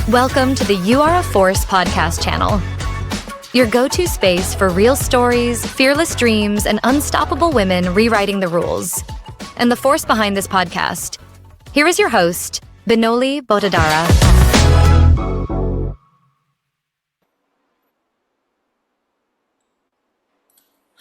Welcome to the You Are a Force podcast channel, your go-to space for real stories, fearless dreams, and unstoppable women rewriting the rules. And the force behind this podcast. Here is your host, Binoli Botadara.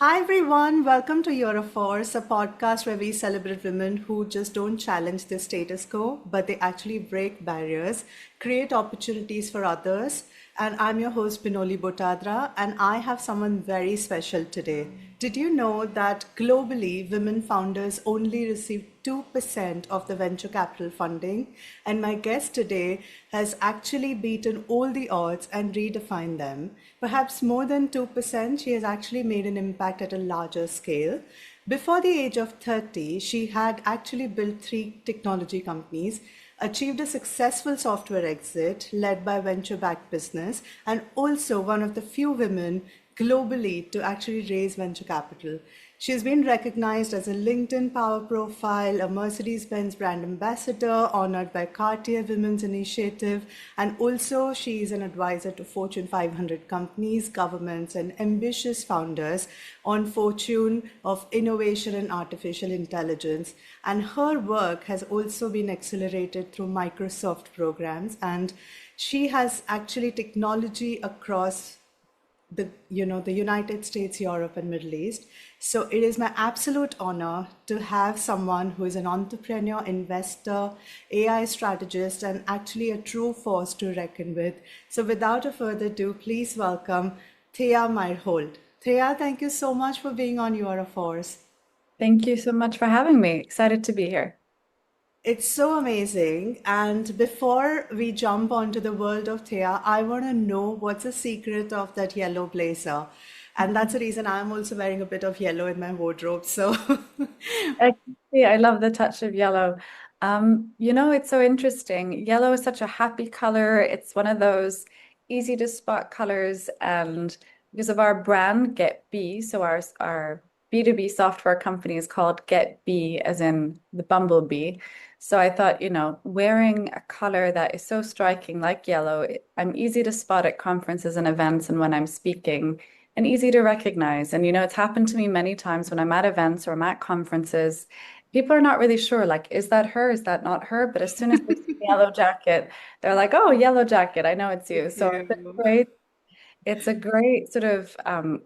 Hi everyone, welcome to You're a Force, a podcast where we celebrate women who just don't challenge the status quo, but they actually break barriers, create opportunities for others. And I'm your host Binoli Botadara, and I have someone very special today. Did you know that globally women founders only receive 2% of the venture capital funding? And my guest today has actually beaten all the odds and redefined them. Perhaps more than 2%, she has actually made an impact at a larger scale. Before the age of 30, she had actually built 3 technology companies, achieved a successful software exit led by venture-backed business, and also one of the few women globally to actually raise venture capital. She has been recognized as a LinkedIn Power Profile, a Mercedes-Benz brand ambassador, honored by Cartier Women's Initiative, and also she is an advisor to Fortune 500 companies, governments, and ambitious founders on Fortune of Innovation and Artificial Intelligence. And her work has also been accelerated through Microsoft programs, and she has actually technology across the United States, Europe, and Middle East. So it is my absolute honor to have someone who is an entrepreneur, investor, AI strategist, and actually a true force to reckon with. So without a further ado, please welcome Thea Myhrvold. Thea, thank you so much for being on You Are a Force. Thank you so much for having me. Excited to be here. It's so amazing. And before we jump onto the world of Thea, I want to know what's the secret of that yellow blazer. And that's the reason I'm also wearing a bit of yellow in my wardrobe. So I love the touch of yellow. It's so interesting. Yellow is such a happy color. It's one of those easy to spot colors. And because of our brand, Get B, so our B2B software company is called Get B, as in the bumblebee. So I thought, wearing a color that is so striking like yellow, I'm easy to spot at conferences and events and when I'm speaking, and easy to recognize. And, it's happened to me many times when I'm at events or I'm at conferences. People are not really sure, like, is that her? Is that not her? But as soon as they see the yellow jacket, they're like, oh, yellow jacket, I know it's you. So it's a great sort of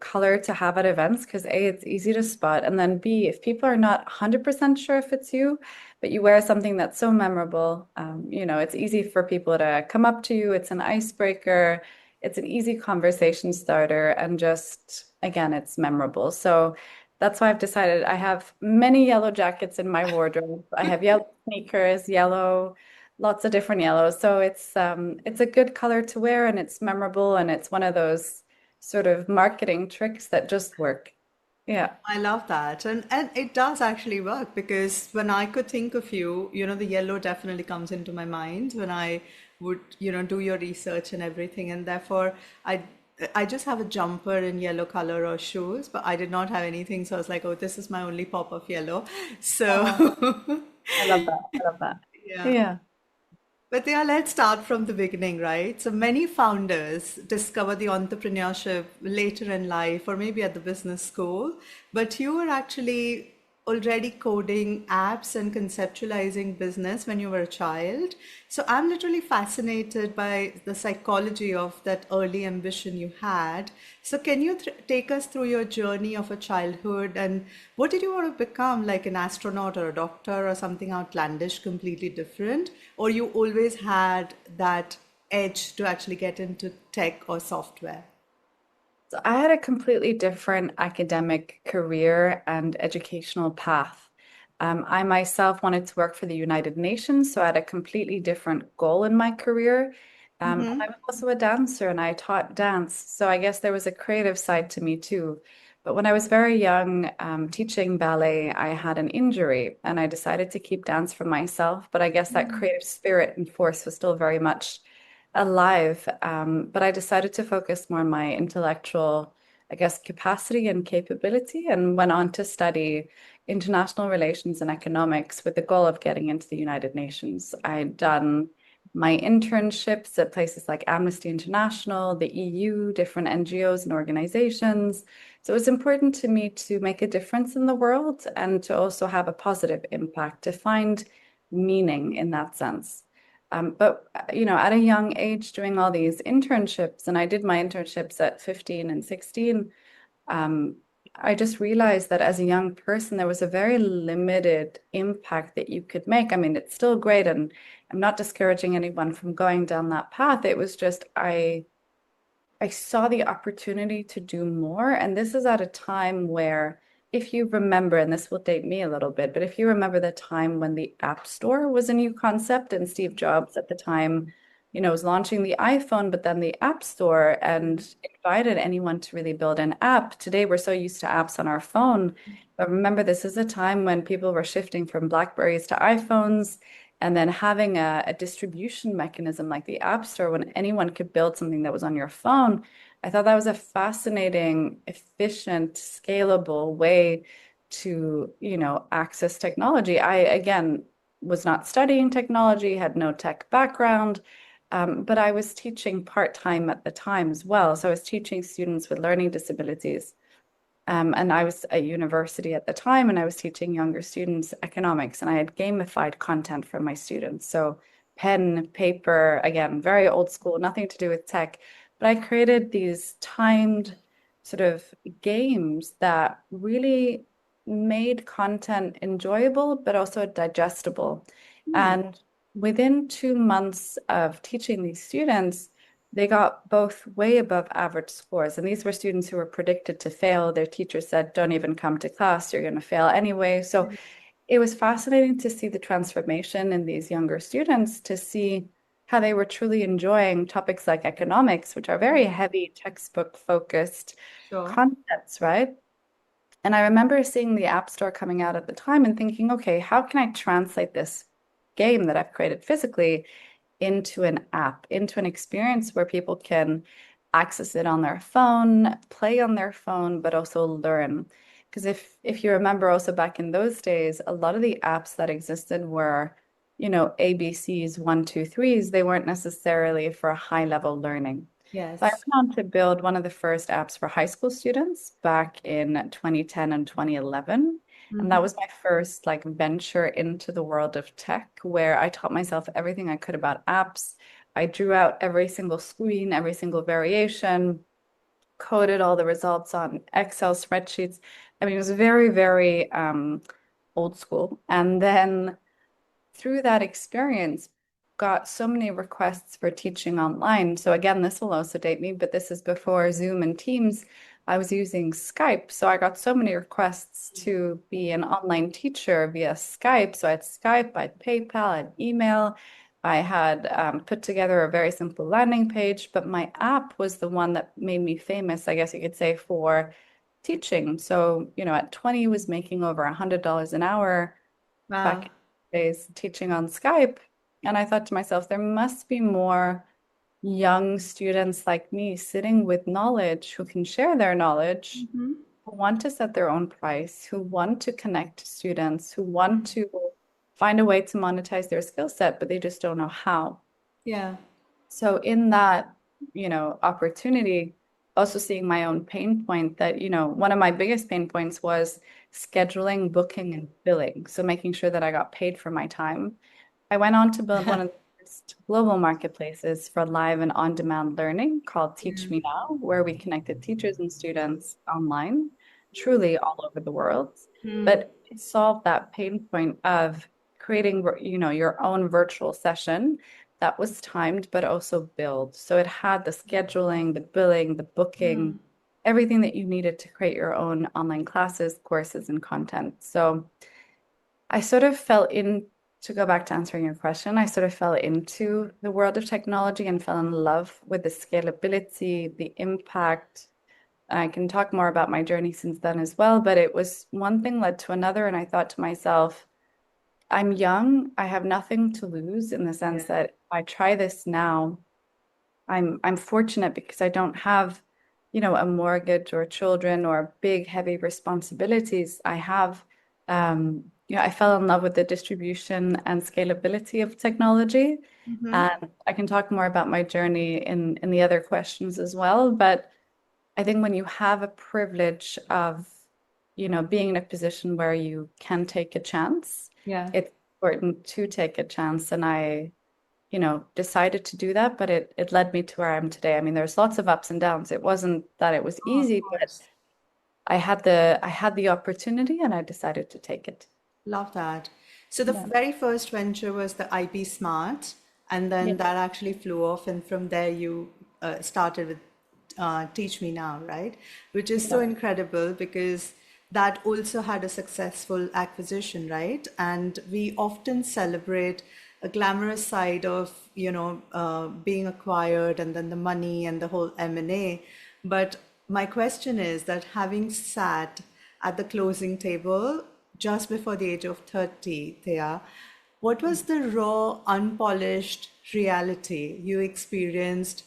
color to have at events because A, it's easy to spot. And then B, if people are not 100% sure if it's you, but you wear something that's so memorable, it's easy for people to come up to you. It's an icebreaker. It's an easy conversation starter. And just, again, it's memorable. So that's why I've decided I have many yellow jackets in my wardrobe. I have yellow sneakers, yellow, lots of different yellows. So it's a good color to wear and it's memorable and it's one of those sort of marketing tricks that just work. Yeah. I love that. And it does actually work because when I could think of you, the yellow definitely comes into my mind when I would, do your research and everything. And therefore, I just have a jumper in yellow color or shoes, but I did not have anything. So I was like, oh, this is my only pop of yellow. So I love that. I love that. yeah. Yeah. But yeah, let's start from the beginning, right? So many founders discover the entrepreneurship later in life or maybe at the business school, but you were actually already coding apps and conceptualizing business when you were a child. So I'm literally fascinated by the psychology of that early ambition you had. So can you take us through your journey of a childhood and what did you want to become, like an astronaut or a doctor or something outlandish, completely different? Or you always had that edge to actually get into tech or software? So I had a completely different academic career and educational path. I myself wanted to work for the United Nations, so I had a completely different goal in my career. And I was also a dancer and I taught dance. So I guess there was a creative side to me too. But when I was very young, teaching ballet, I had an injury and I decided to keep dance for myself. But I guess that creative spirit and force was still very much alive. But I decided to focus more on my intellectual, I guess, capacity and capability and went on to study international relations and economics with the goal of getting into the United Nations. I'd done my internships at places like Amnesty International, the EU, different NGOs and organizations. So it's important to me to make a difference in the world and to also have a positive impact, to find meaning in that sense. But at a young age, doing all these internships, and I did my internships at 15 and 16, um, I just realized that as a young person, there was a very limited impact that you could make. I mean, it's still great, and I'm not discouraging anyone from going down that path. It was just I saw the opportunity to do more. And this is at a time where, if you remember, and this will date me a little bit, but if you remember the time when the App Store was a new concept and Steve Jobs at the time, was launching the iPhone, but then the App Store and invited anyone to really build an app. Today, we're so used to apps on our phone. But remember, this is a time when people were shifting from Blackberries to iPhones and then having a distribution mechanism like the App Store when anyone could build something that was on your phone. I thought that was a fascinating, efficient, scalable way to, access technology. I, again, was not studying technology, had no tech background, but I was teaching part-time at the time as well. So I was teaching students with learning disabilities. And I was at university at the time, and I was teaching younger students economics, and I had gamified content for my students. So pen, paper, again, very old school, nothing to do with tech. But I created these timed sort of games that really made content enjoyable, but also digestible. And within 2 months of teaching these students, they got both way above average scores. And these were students who were predicted to fail. Their teacher said, don't even come to class, you're going to fail anyway. So it was fascinating to see the transformation in these younger students, to see how they were truly enjoying topics like economics, which are very heavy textbook focused concepts, right? And I remember seeing the App Store coming out at the time and thinking, okay, how can I translate this game that I've created physically into an app, into an experience where people can access it on their phone, play on their phone, but also learn. Because if you remember also back in those days, a lot of the apps that existed were, ABCs, one, two, threes. They weren't necessarily for high level learning. So I Yes. went on to build one of the first apps for high school students back in 2010 and 2011. And that was my first like venture into the world of tech, where I taught myself everything I could about apps. I drew out every single screen, every single variation, coded all the results on Excel spreadsheets. I mean, it was very, very old school. And then through that experience, got so many requests for teaching online. So again, this will also date me, but this is before Zoom and Teams. I was using Skype. So I got so many requests to be an online teacher via Skype. So I had Skype, I had PayPal, I had email. I had put together a very simple landing page, but my app was the one that made me famous, I guess you could say, for teaching. So, at 20, was making over $100 an hour back Wow. in the days teaching on Skype. And I thought to myself, there must be more young students like me sitting with knowledge who can share their knowledge, who want to set their own price, who want to connect to students, who want to find a way to monetize their skill set, but they just don't know how. Yeah. So in that, opportunity, also seeing my own pain point that, one of my biggest pain points was scheduling, booking, and billing. So making sure that I got paid for my time. I went on to build one of the first global marketplaces for live and on-demand learning called Teach Me Now, where we connected teachers and students online, truly all over the world. But it solved that pain point of creating, your own virtual session that was timed, but also billed. So it had the scheduling, the billing, the booking, everything that you needed to create your own online classes, courses, and content. So I sort of fell in, to go back to answering your question, I sort of fell into the world of technology and fell in love with the scalability, the impact. I can talk more about my journey since then as well, but it was one thing led to another. And I thought to myself, I'm young, I have nothing to lose in the sense that if I try this now, I'm fortunate because I don't have, a mortgage or children or big, heavy responsibilities. I have, I fell in love with the distribution and scalability of technology. Mm-hmm. And I can talk more about my journey in the other questions as well. But I think when you have a privilege of, being in a position where you can take a chance, Yeah. it's important to take a chance. And I, decided to do that, but it led me to where I am today. I mean, there's lots of ups and downs. It wasn't that it was Oh, of easy, but course. I had the opportunity and I decided to take it. Love that. So the Yeah. very first venture was the IP Smart, and Yeah. then that actually flew off, and from there you started with Teach Me Now, right? Which is so Yeah. incredible because that also had a successful acquisition, right? And we often celebrate a glamorous side of, being acquired and then the money and the whole M&A. But my question is that having sat at the closing table just before the age of 30, Thea, what was the raw, unpolished reality you experienced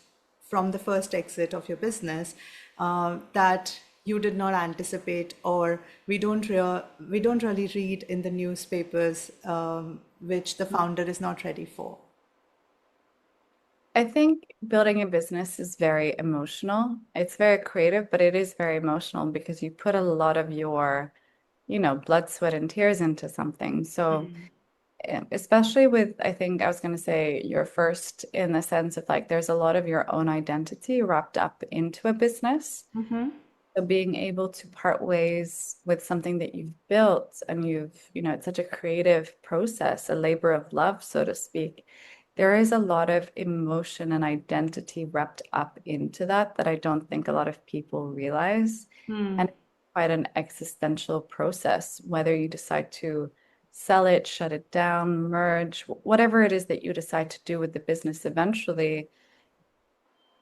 from the first exit of your business that you did not anticipate, or we don't really read in the newspapers, which the founder is not ready for? I think building a business is very emotional. It's very creative, but it is very emotional because you put a lot of your, blood, sweat, and tears into something. So, especially with, I think I was going to say your first in the sense of like there's a lot of your own identity wrapped up into a business. Mm-hmm. So being able to part ways with something that you've built and it's such a creative process, a labor of love, so to speak. There is a lot of emotion and identity wrapped up into that I don't think a lot of people realize. And it's quite an existential process, whether you decide to sell it, shut it down, merge, whatever it is that you decide to do with the business eventually,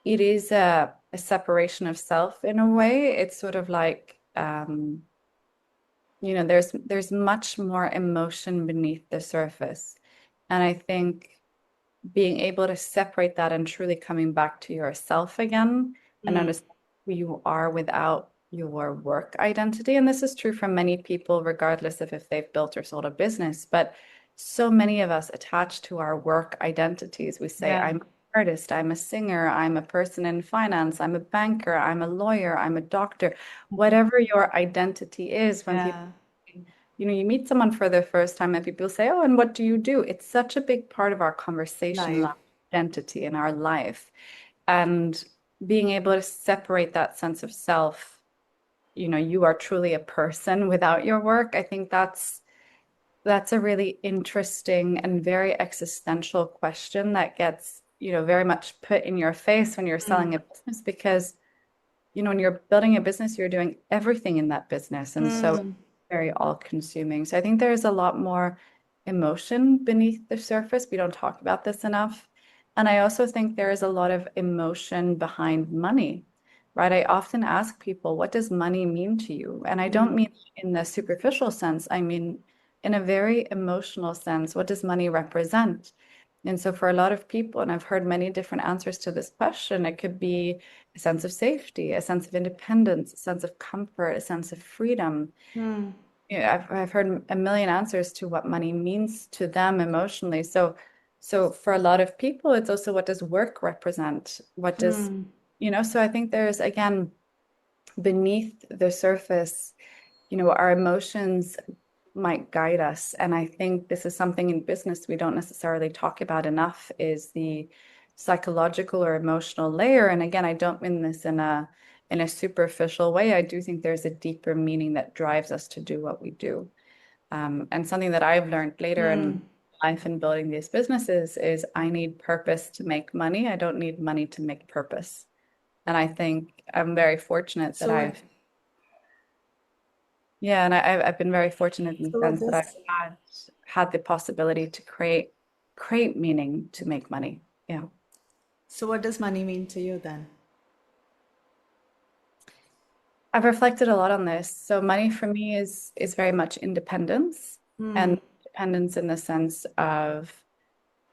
it is a separation of self in a way. It's sort of like, there's much more emotion beneath the surface. And I think being able to separate that and truly coming back to yourself again and understand who you are without your work identity. And this is true for many people, regardless of if they've built or sold a business. But so many of us attach to our work identities. We say, Yeah. I'm an artist, I'm a singer, I'm a person in finance, I'm a banker, I'm a lawyer, I'm a doctor. Whatever your identity is, when people Yeah. you meet someone for the first time and people say, "Oh, and what do you do?" It's such a big part of our conversation, Life. our identity in our life. And being able to separate that sense of self, you are truly a person without your work. I think that's a really interesting and very existential question that gets, very much put in your face when you're selling a business because when you're building a business, you're doing everything in that business. And so it's very all-consuming. So I think there's a lot more emotion beneath the surface. We don't talk about this enough. And I also think there is a lot of emotion behind money, right? I often ask people, what does money mean to you? And I don't mean in the superficial sense. I mean, in a very emotional sense, what does money represent? And so for a lot of people, and I've heard many different answers to this question, it could be a sense of safety, a sense of independence, a sense of comfort, a sense of freedom. I've heard a million answers to what money means to them emotionally. So for a lot of people, it's also what does work represent? What does, so I think there's again beneath the surface, our emotions might guide us. And I think this is something in business we don't necessarily talk about enough is the psychological or emotional layer. And again, I don't mean this in a superficial way. I do think there's a deeper meaning that drives us to do what we do. And something that I've learned later in life in building these businesses is I need purpose to make money. I don't need money to make purpose. And I think I'm very fortunate that So, I've been very fortunate in the so sense that this I've had the possibility to create meaning to make money. Yeah. So what does money mean to you then? I've reflected a lot on this. So money for me is very much independence and independence in the sense of,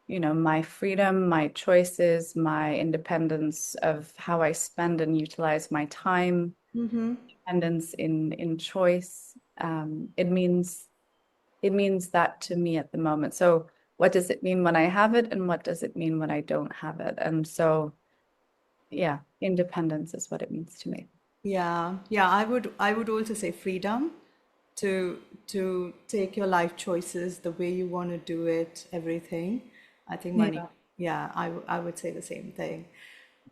my freedom, my choices, my independence of how I spend and utilize my time, independence in choice. It means it means that to me at the moment. So what does it mean when I have it, and what does it mean when I don't have it? And so, yeah, independence is what it means to me. Yeah, yeah, I would also say freedom to take your life choices the way you want to do it, everything. I think money. Yeah. Yeah, I would say the same thing.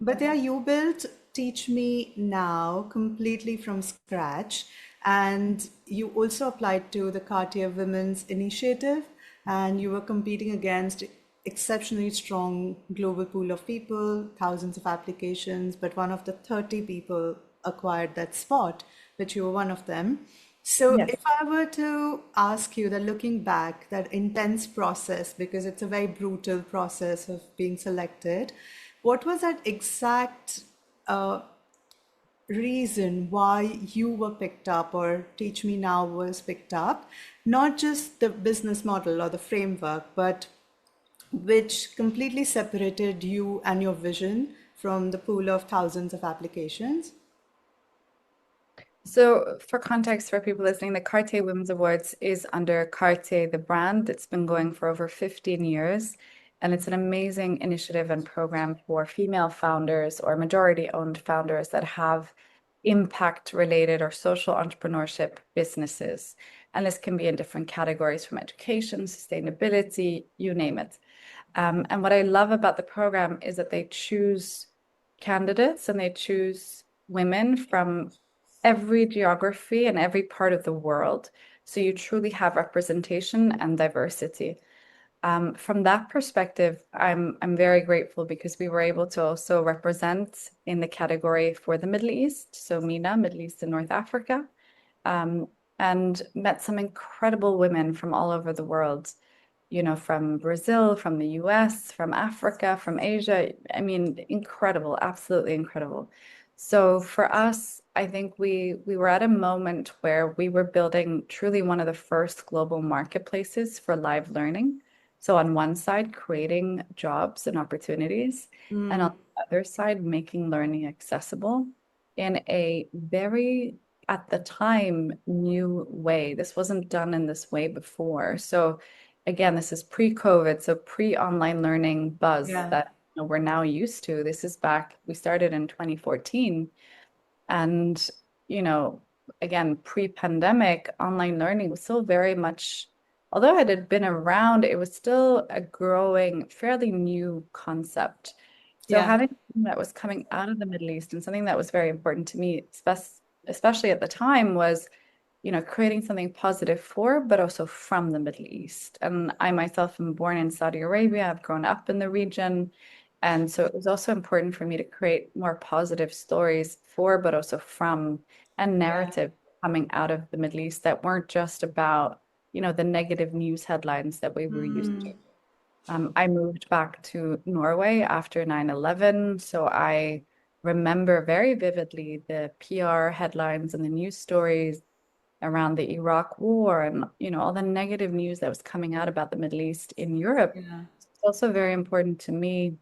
But yeah, you built Teach Me Now completely from scratch, and you also applied to the Cartier Women's Initiative, and you were competing against exceptionally strong global pool of people, thousands of applications, but one of the 30 people acquired that spot, which you were one of them. So Yes. if I were to ask you that looking back, that intense process, because it's a very brutal process of being selected, what was that exact uh, reason why you were picked up or Teach Me Now was picked up? Not just the business model or the framework, but which completely separated you and your vision from the pool of thousands of applications? So, for context for people listening, the Cartier Women's Awards is under Cartier, the brand. It's been going for over 15 years, and it's an amazing initiative and program for female founders or majority-owned founders that have impact-related or social entrepreneurship businesses. And this can be in different categories from education, sustainability, you name it. And what I love about the program is that they choose candidates and they choose women from every geography and every part of the world. So you truly have representation and diversity. From that perspective, I'm very grateful because we were able to also represent in the category for the Middle East, so MENA, Middle East and North Africa, um, and met some incredible women from all over the world, from Brazil, from the US, from Africa, from Asia. I mean, incredible, absolutely incredible. So for us, I think we were at a moment where we were building truly one of the first global marketplaces for live learning. So on one side, creating jobs and opportunities, and on the other side, making learning accessible in a very, at the time, new way. This wasn't done in this way before. So again, this is pre-COVID, so pre-online learning buzz Yeah. that we're now used to. This is back, we started in 2014. And, you know, again, pre-pandemic, online learning was still very much, although it had been around, it was still a growing, fairly new concept. So Yeah. having something that was coming out of the Middle East and something that was very important to me, especially at the time, was creating something positive for, but also from the Middle East. And I myself am born in Saudi Arabia. I've grown up in the region. And so it was also important for me to create more positive stories for, but also from, and Yeah. narrative coming out of the Middle East that weren't just about, the negative news headlines that we were used to. I moved back to Norway after 9/11, so I remember very vividly the PR headlines and the news stories around the Iraq War and all the negative news that was coming out about the Middle East in Europe. Yeah. It's also very important to me,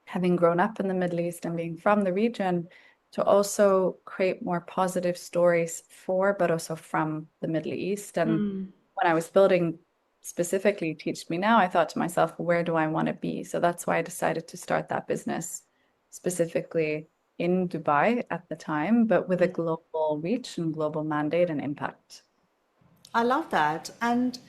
having grown up in the Middle East and being from the region, to also create more positive stories for, but also from the Middle East. And when I was building specifically Teach Me Now, I thought to myself, where do I want to be? So that's why I decided to start that business specifically in Dubai at the time, but with a global reach and global mandate and impact. I love that. And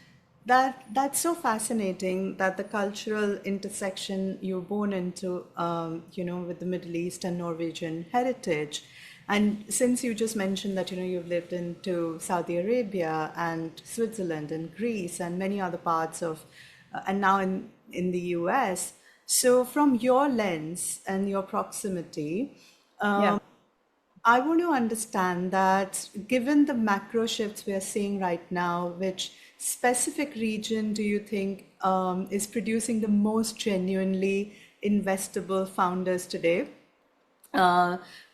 that's so fascinating that the cultural intersection you're born into, with the Middle East and Norwegian heritage. And since you just mentioned that, you've lived into Saudi Arabia and Switzerland and Greece and many other parts of, and now in the US. So from your lens and your proximity, Yeah. I want to understand that given the macro shifts we are seeing right now, which specific region do you think is producing the most genuinely investable founders today?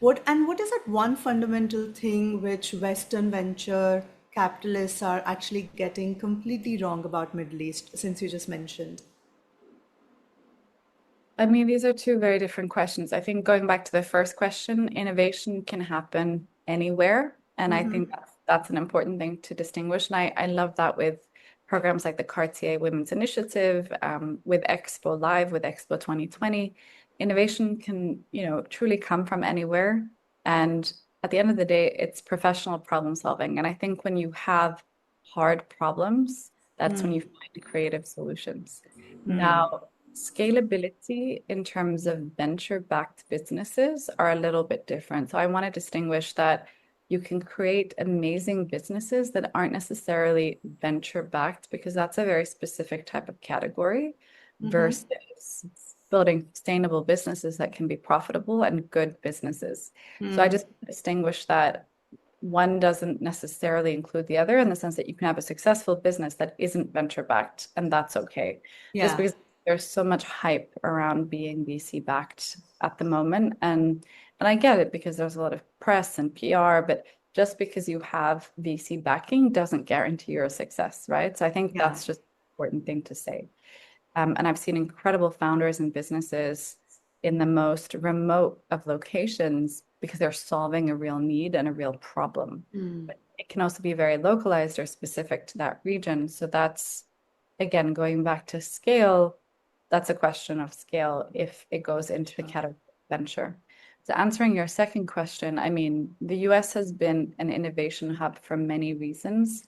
What is that one fundamental thing which Western venture capitalists are actually getting completely wrong about Middle East, since you just mentioned? I mean, these are two very different questions. I think going back to the first question, innovation can happen anywhere. And I think that's an important thing to distinguish. And I love that with programs like the Cartier Women's Initiative, with Expo Live, with Expo 2020. Innovation can, truly come from anywhere. And at the end of the day, it's professional problem solving. And I think when you have hard problems, that's when you find creative solutions. Now, scalability in terms of venture-backed businesses are a little bit different. So I want to distinguish that you can create amazing businesses that aren't necessarily venture-backed, because that's a very specific type of category, versus building sustainable businesses that can be profitable and good businesses. So I just distinguish that one doesn't necessarily include the other, in the sense that you can have a successful business that isn't venture-backed, and that's okay. Just because there's so much hype around being VC backed at the moment. And I get it, because there's a lot of press and PR, but just because you have VC backing doesn't guarantee your success, right? So I think that's just an important thing to say. And I've seen incredible founders and businesses in the most remote of locations, because they're solving a real need and a real problem. But it can also be very localized or specific to that region. So that's, again, going back to scale, that's a question of scale if it goes into the category of venture. So answering your second question, I mean, the US has been an innovation hub for many reasons,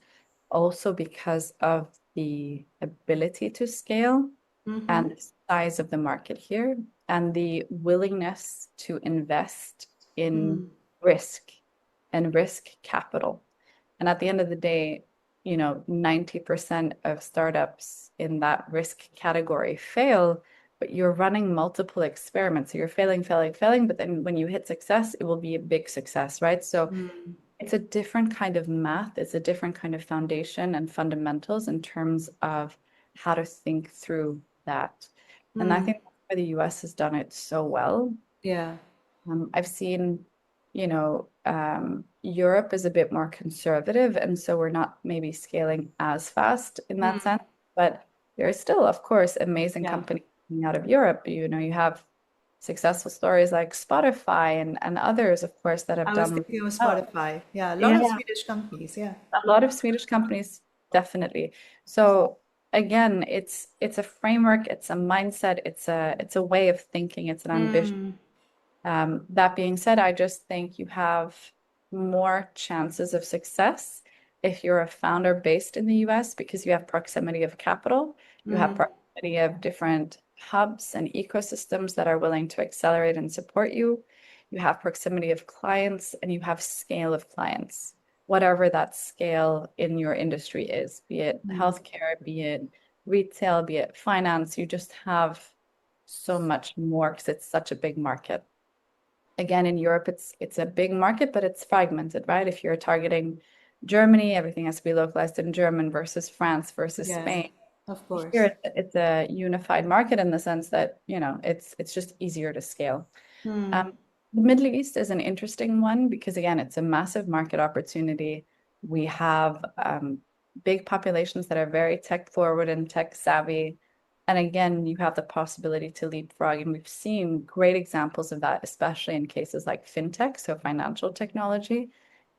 also because of the ability to scale and the size of the market here, and the willingness to invest in risk and risk capital. And at the end of the day, 90% of startups in that risk category fail, but you're running multiple experiments. So you're failing, but then when you hit success, it will be a big success, right? So it's a different kind of math. It's a different kind of foundation and fundamentals in terms of how to think through that. And I think that's why the US has done it so well. I've seen, Europe is a bit more conservative, and so we're not maybe scaling as fast in that sense. But there is still, of course, amazing companies coming out of Europe. You have successful stories like Spotify and others, of course, that have I was done thinking of well. Spotify. Yeah, a lot of Swedish companies. Yeah. A lot of Swedish companies, definitely. So again, it's a framework, it's a mindset, it's a way of thinking, it's an ambition. That being said, I just think you have more chances of success if you're a founder based in the US, because you have proximity of capital, you have proximity of different hubs and ecosystems that are willing to accelerate and support you. You have proximity of clients, and you have scale of clients, whatever that scale in your industry is, be it healthcare, be it retail, be it finance. You just have so much more because it's such a big market. Again, in Europe, it's a big market, but it's fragmented, right? If you're targeting Germany, everything has to be localized in German versus France versus Spain. Of course. Here, it's a unified market in the sense that, it's just easier to scale. The Middle East is an interesting one because, again, it's a massive market opportunity. We have big populations that are very tech forward and tech savvy. And again, you have the possibility to leapfrog. And we've seen great examples of that, especially in cases like fintech, so financial technology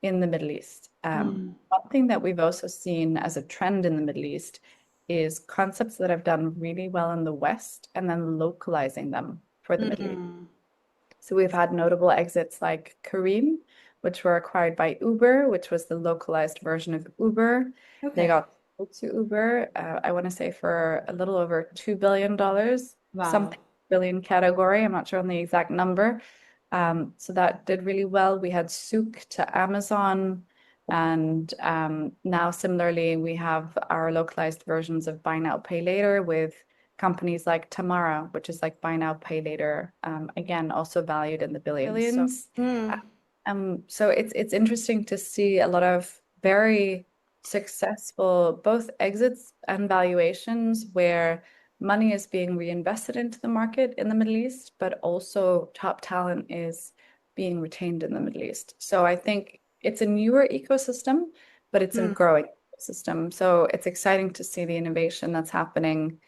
in the Middle East. One thing that we've also seen as a trend in the Middle East is concepts that have done really well in the West and then localizing them for the Middle East. So we've had notable exits like Careem, which were acquired by Uber, which was the localized version of Uber. They got sold to Uber, I want to say for a little over $2 billion, something billion category. I'm not sure on the exact number. So that did really well. We had Souk to Amazon. And now similarly, we have our localized versions of Buy Now, Pay Later with companies like Tamara, which is like Buy Now, Pay Later, again, also valued in the billions. So it's interesting to see a lot of very successful both exits and valuations where money is being reinvested into the market in the Middle East, but also top talent is being retained in the Middle East. So I think it's a newer ecosystem, but it's a growing ecosystem. So it's exciting to see the innovation that's happening.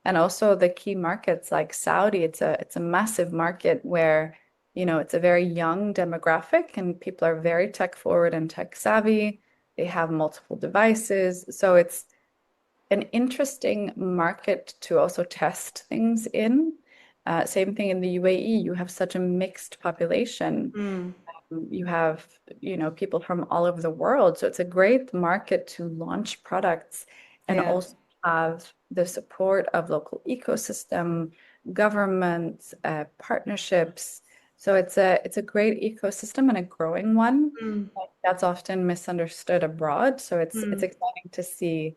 And also the key markets like Saudi, it's a massive market where, it's a very young demographic and people are very tech forward and tech savvy. They have multiple devices. So it's an interesting market to also test things in. Same thing in the UAE. You have such a mixed population. Mm, You have, people from all over the world. So it's a great market to launch products and yeah. also have the support of local ecosystem, governments, partnerships. So it's a great ecosystem and a growing one. Mm, That's often misunderstood abroad. So it's mm. exciting to see,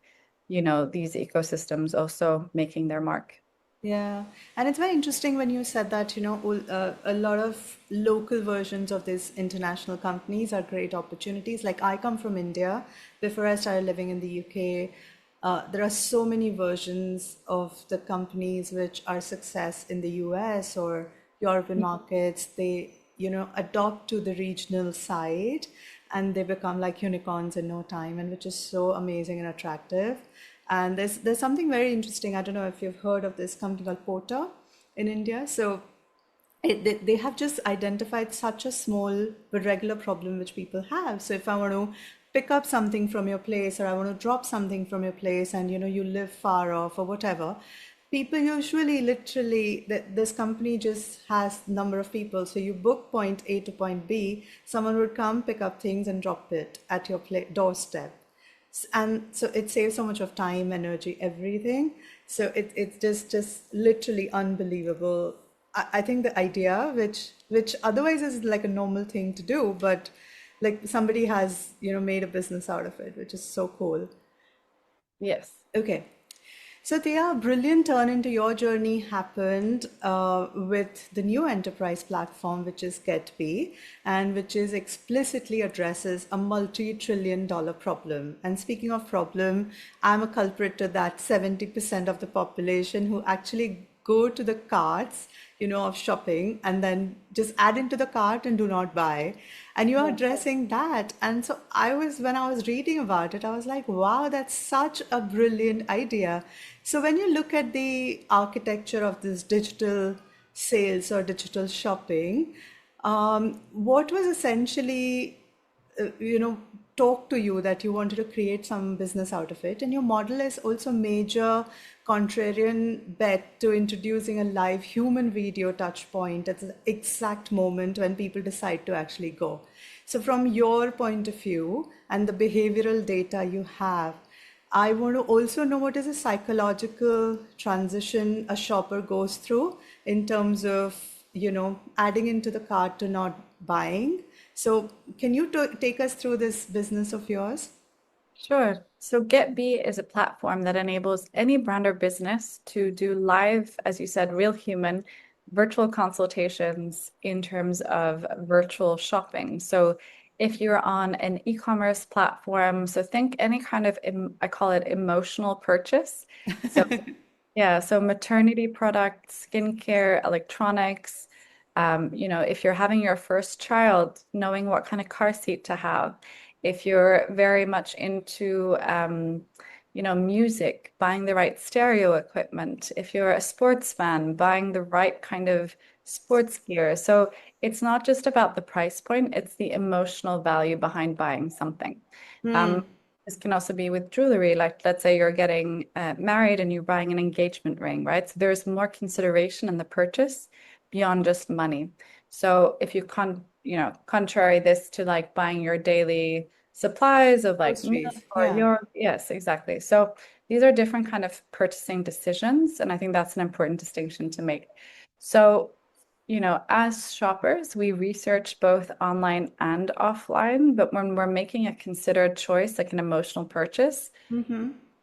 these ecosystems also making their mark. Yeah, and it's very interesting when you said that, a lot of local versions of these international companies are great opportunities. Like I come from India. Before I started living in the UK, there are so many versions of the companies which are success in the US or European markets. They, adopt to the regional side and they become like unicorns in no time, and which is so amazing and attractive. And there's something very interesting. I don't know if you've heard of this company called Porter in India. So they have just identified such a small but regular problem which people have. So if I want to pick up something from your place, or I want to drop something from your place, and you live far off or whatever, people usually literally this company just has number of people. So you book point A to point B, someone would come pick up things and drop it at your doorstep. And so it saves so much of time, energy, everything. So it's just literally unbelievable. I think the idea, which otherwise is like a normal thing to do, but like somebody has made a business out of it, which is so cool. Yes. Okay. So, Thea, a brilliant turn into your journey happened with the new enterprise platform, which is GetBee, and which is explicitly addresses a multi-trillion-dollar problem. And speaking of problem, I'm a culprit to that 70% of the population who actually go to the carts, of shopping and then just add into the cart and do not buy. And you are addressing that. And so when I was reading about it, I was like, wow, that's such a brilliant idea. So when you look at the architecture of this digital sales or digital shopping, what was essentially you know talk to you that you wanted to create some business out of it, and your model is also major contrarian bet to introducing a live human video touch point at the exact moment when people decide to actually go. So from your point of view and the behavioral data you have, I want to also know what is a psychological transition a shopper goes through in terms of, adding into the cart to not buying. So, can you take us through this business of yours? Sure. So GetBee is a platform that enables any brand or business to do live, as you said, real human virtual consultations in terms of virtual shopping. So if you're on an e-commerce platform, so think any kind of, I call it emotional purchase. So yeah, so maternity products, skincare, electronics, if you're having your first child, knowing what kind of car seat to have. If you're very much into, music, buying the right stereo equipment. If you're a sports fan, buying the right kind of sports gear. So it's not just about the price point, it's the emotional value behind buying something. Um, this can also be with jewelry, like let's say you're getting married and you're buying an engagement ring, right? So there's more consideration in the purchase beyond just money. So if you contrary this to like buying your daily supplies of like milk Groceries, or yeah. yes, exactly. So these are different kind of purchasing decisions, and I think that's an important distinction to make. So as shoppers, we research both online and offline, but when we're making a considered choice, like an emotional purchase,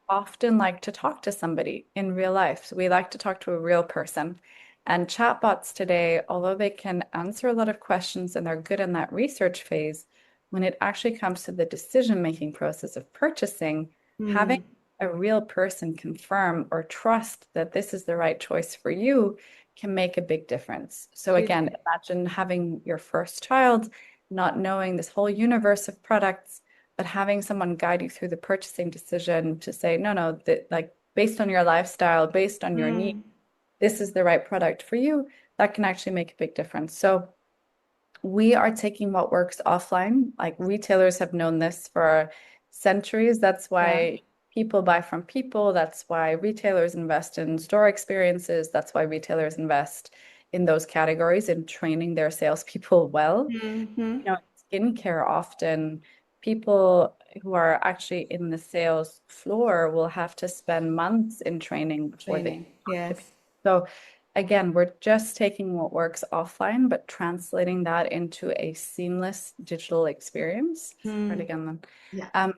often like to talk to somebody in real life. So we like to talk to a real person. And chatbots today, although they can answer a lot of questions and they're good in that research phase, when it actually comes to the decision-making process of purchasing, having a real person confirm or trust that this is the right choice for you can make a big difference. So again, imagine having your first child, not knowing this whole universe of products, but having someone guide you through the purchasing decision to say, no, no, that like based on your lifestyle, based on your need, this is the right product for you, that can actually make a big difference. So we are taking what works offline. Like retailers have known this for centuries. That's Yeah. why people buy from people. That's why retailers invest in store experiences. That's why retailers invest in those categories and training their salespeople well. Mm-hmm. You know, skincare often people who are actually in the sales floor will have to spend months in training before they Training. talk to people. Yes. So again, we're just taking what works offline, but translating that into a seamless digital experience. Start Mm. again then. Yeah.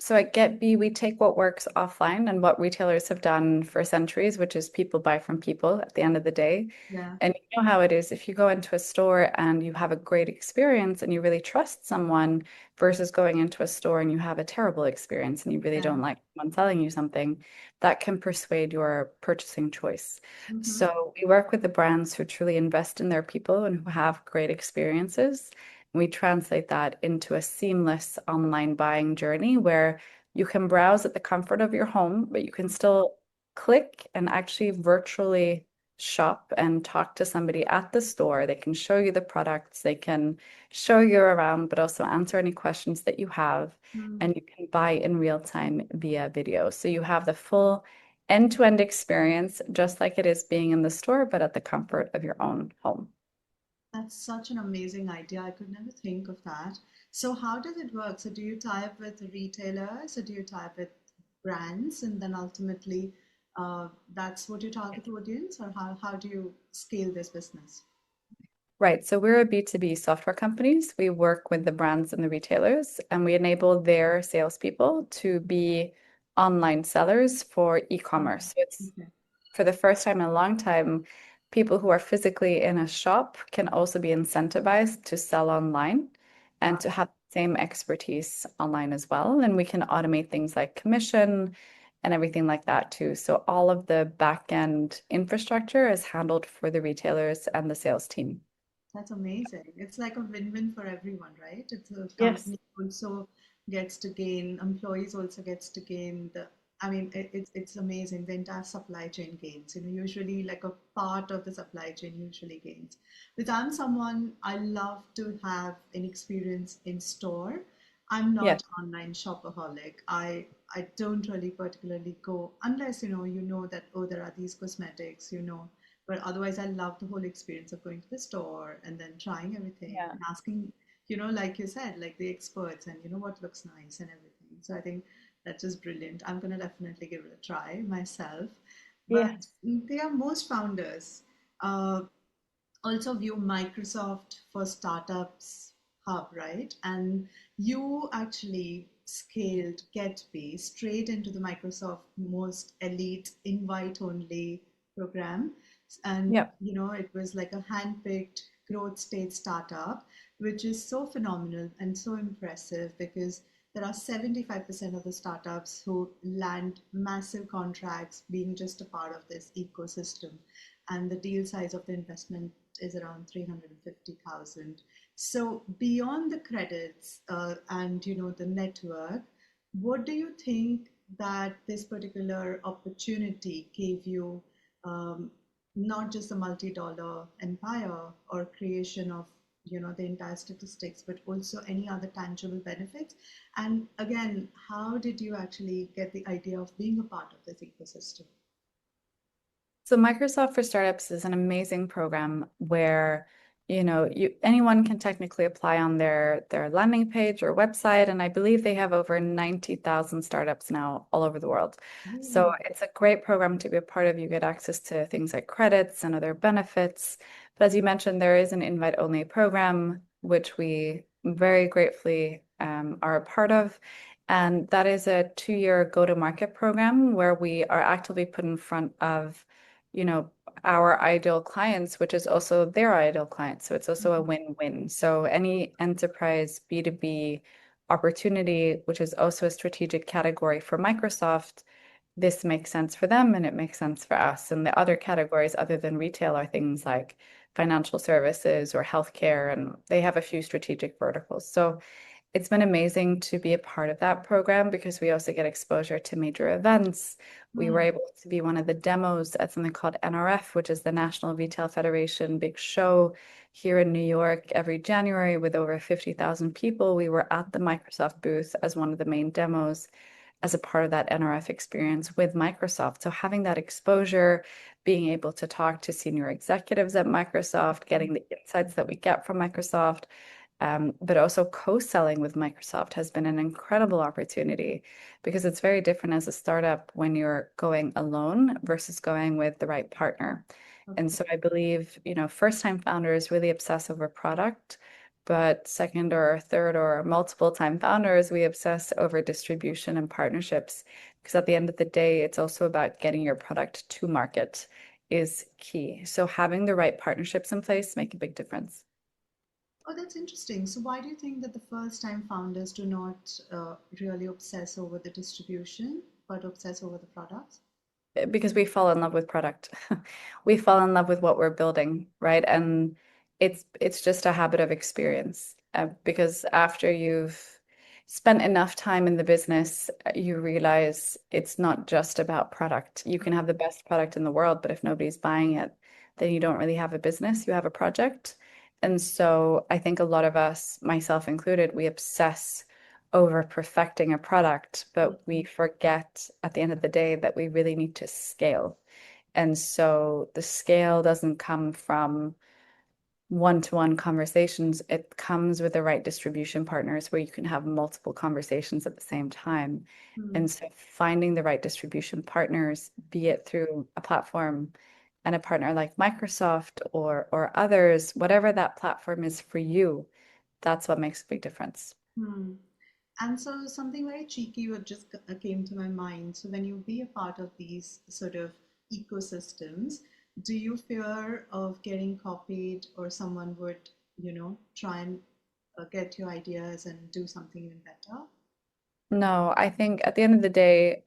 So at Get B, we take what works offline and what retailers have done for centuries, which is people buy from people at the end of the day. Yeah. And you know how it is if you go into a store and you have a great experience and you really trust someone versus going into a store and you have a terrible experience and you really Yeah. don't like someone selling you something, that can persuade your purchasing choice. Mm-hmm. So we work with the brands who truly invest in their people and who have great experiences. We translate that into a seamless online buying journey where you can browse at the comfort of your home, but you can still click and actually virtually shop and talk to somebody at the store. They can show you the products, they can show you around, but also answer any questions that you have. Mm. And you can buy in real time via video. So you have the full end-to-end experience, just like it is being in the store, but at the comfort of your own home. That's such an amazing idea. I could never think of that. So how does it work? So do you tie up with retailers or do you tie up with brands and then ultimately that's what your target audience or how do you scale this business? Right. So we're a B2B software companies. We work with the brands and the retailers, and we enable their salespeople to be online sellers for Okay. e-commerce. So it's Okay. for the first time in a long time, people who are physically in a shop can also be incentivized to sell online and Wow. to have the same expertise online as well. And we can automate things like commission and everything like that too. So all of the back end infrastructure is handled for the retailers and the sales team. That's amazing. It's like a win-win for everyone, right? It's a Yes. company also gets to gain, employees also gets to gain I mean, it's amazing. The entire supply chain gains, usually like a part of the supply chain usually gains. But I'm someone, I love to have an experience in store. I'm Yes. not online shopaholic. I don't really particularly go unless, you know that, oh, there are these cosmetics, but otherwise, I love the whole experience of going to the store and then trying everything Yeah. and asking, like you said, like the experts and what looks nice and everything. So I think that's just brilliant. I'm going to definitely give it a try myself. But Yes. they are most founders uh, also view Microsoft for Startups Hub, right? And you actually scaled GetBee straight into the Microsoft most elite invite only program. And, Yep. it was like a handpicked growth stage startup, which is so phenomenal and so impressive because there are 75% of the startups who land massive contracts being just a part of this ecosystem. And the deal size of the investment is around 350,000. So beyond the credits and the network, what do you think that this particular opportunity gave you? Not just a multi-dollar empire or creation of the entire statistics, but also any other tangible benefits. And again, how did you actually get the idea of being a part of this ecosystem? So Microsoft for Startups is an amazing program where, anyone can technically apply on their landing page or website, and I believe they have over 90,000 startups now all over the world. So Ooh. it's a great program to be a part of. You get access to things like credits and other benefits. But as you mentioned, there is an invite-only program, which we very gratefully are a part of. And that is a 2-year go-to-market program where we are actively put in front of our ideal clients, which is also their ideal clients. So it's also a win-win. So any enterprise B2B opportunity, which is also a strategic category for Microsoft, this makes sense for them and it makes sense for us. And the other categories other than retail are things like financial services or healthcare, and they have a few strategic verticals. So it's been amazing to be a part of that program because we also get exposure to major events. We were Hmm. able to be one of the demos at something called NRF, which is the National Retail Federation big show here in New York every January with over 50,000 people. We were at the Microsoft booth as one of the main demos. as a part of that NRF experience with Microsoft. So having that exposure, being able to talk to senior executives at Microsoft, getting the insights that we get from Microsoft, but also co-selling with Microsoft has been an incredible opportunity because it's very different as a startup when you're going alone versus going with the right partner. And so I believe, first-time founders really obsess over product, but second or third or multiple time founders, we obsess over distribution and partnerships because at the end of the day, it's also about getting your product to market is key. So having the right partnerships in place make a big difference. Oh, that's interesting. So, why do you think that the first time founders do not really obsess over the distribution, but obsess over the products? Because we fall in love with product. We fall in love with what we're building, right? And it's just a habit of experience. Because after you've spent enough time in the business, you realize it's not just about product. You can have the best product in the world, but if nobody's buying it, then you don't really have a business, you have a project. And so I think a lot of us, myself included, we obsess over perfecting a product, but we forget at the end of the day that we really need to scale. And so the scale doesn't come from one-to-one conversations. It comes with the right distribution partners where you can have multiple conversations at the same time. Hmm. And so finding the right distribution partners, be it through a platform and a partner like Microsoft or others, whatever that platform is for you, that's what makes a big difference. Hmm. And so something very cheeky what just came to my mind. So when you be a part of these sort of ecosystems, do you fear of getting copied or someone would, try and get your ideas and do something even better? No, I think at the end of the day,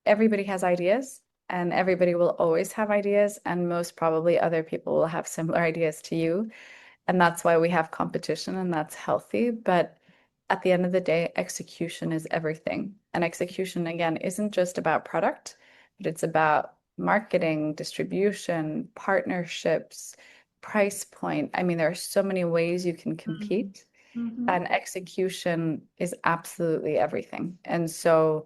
everybody has ideas and everybody will always have ideas, and most probably other people will have similar ideas to you. And that's why we have competition and that's healthy. But at the end of the day, execution is everything. And execution, again, isn't just about product, but it's about marketing, distribution, partnerships, price point. I mean, there are so many ways you can Mm-hmm. compete, Mm-hmm. and execution is absolutely everything. And so,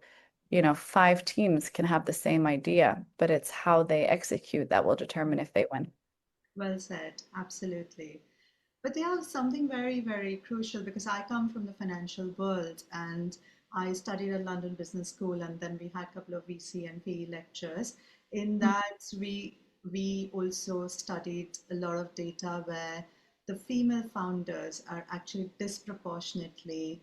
five teams can have the same idea, but it's how they execute that will determine if they win. Well said, absolutely. But they have something very, very crucial because I come from the financial world and I studied at London Business School and then we had a couple of VC and PE lectures. In that, we also studied a lot of data where the female founders are actually disproportionately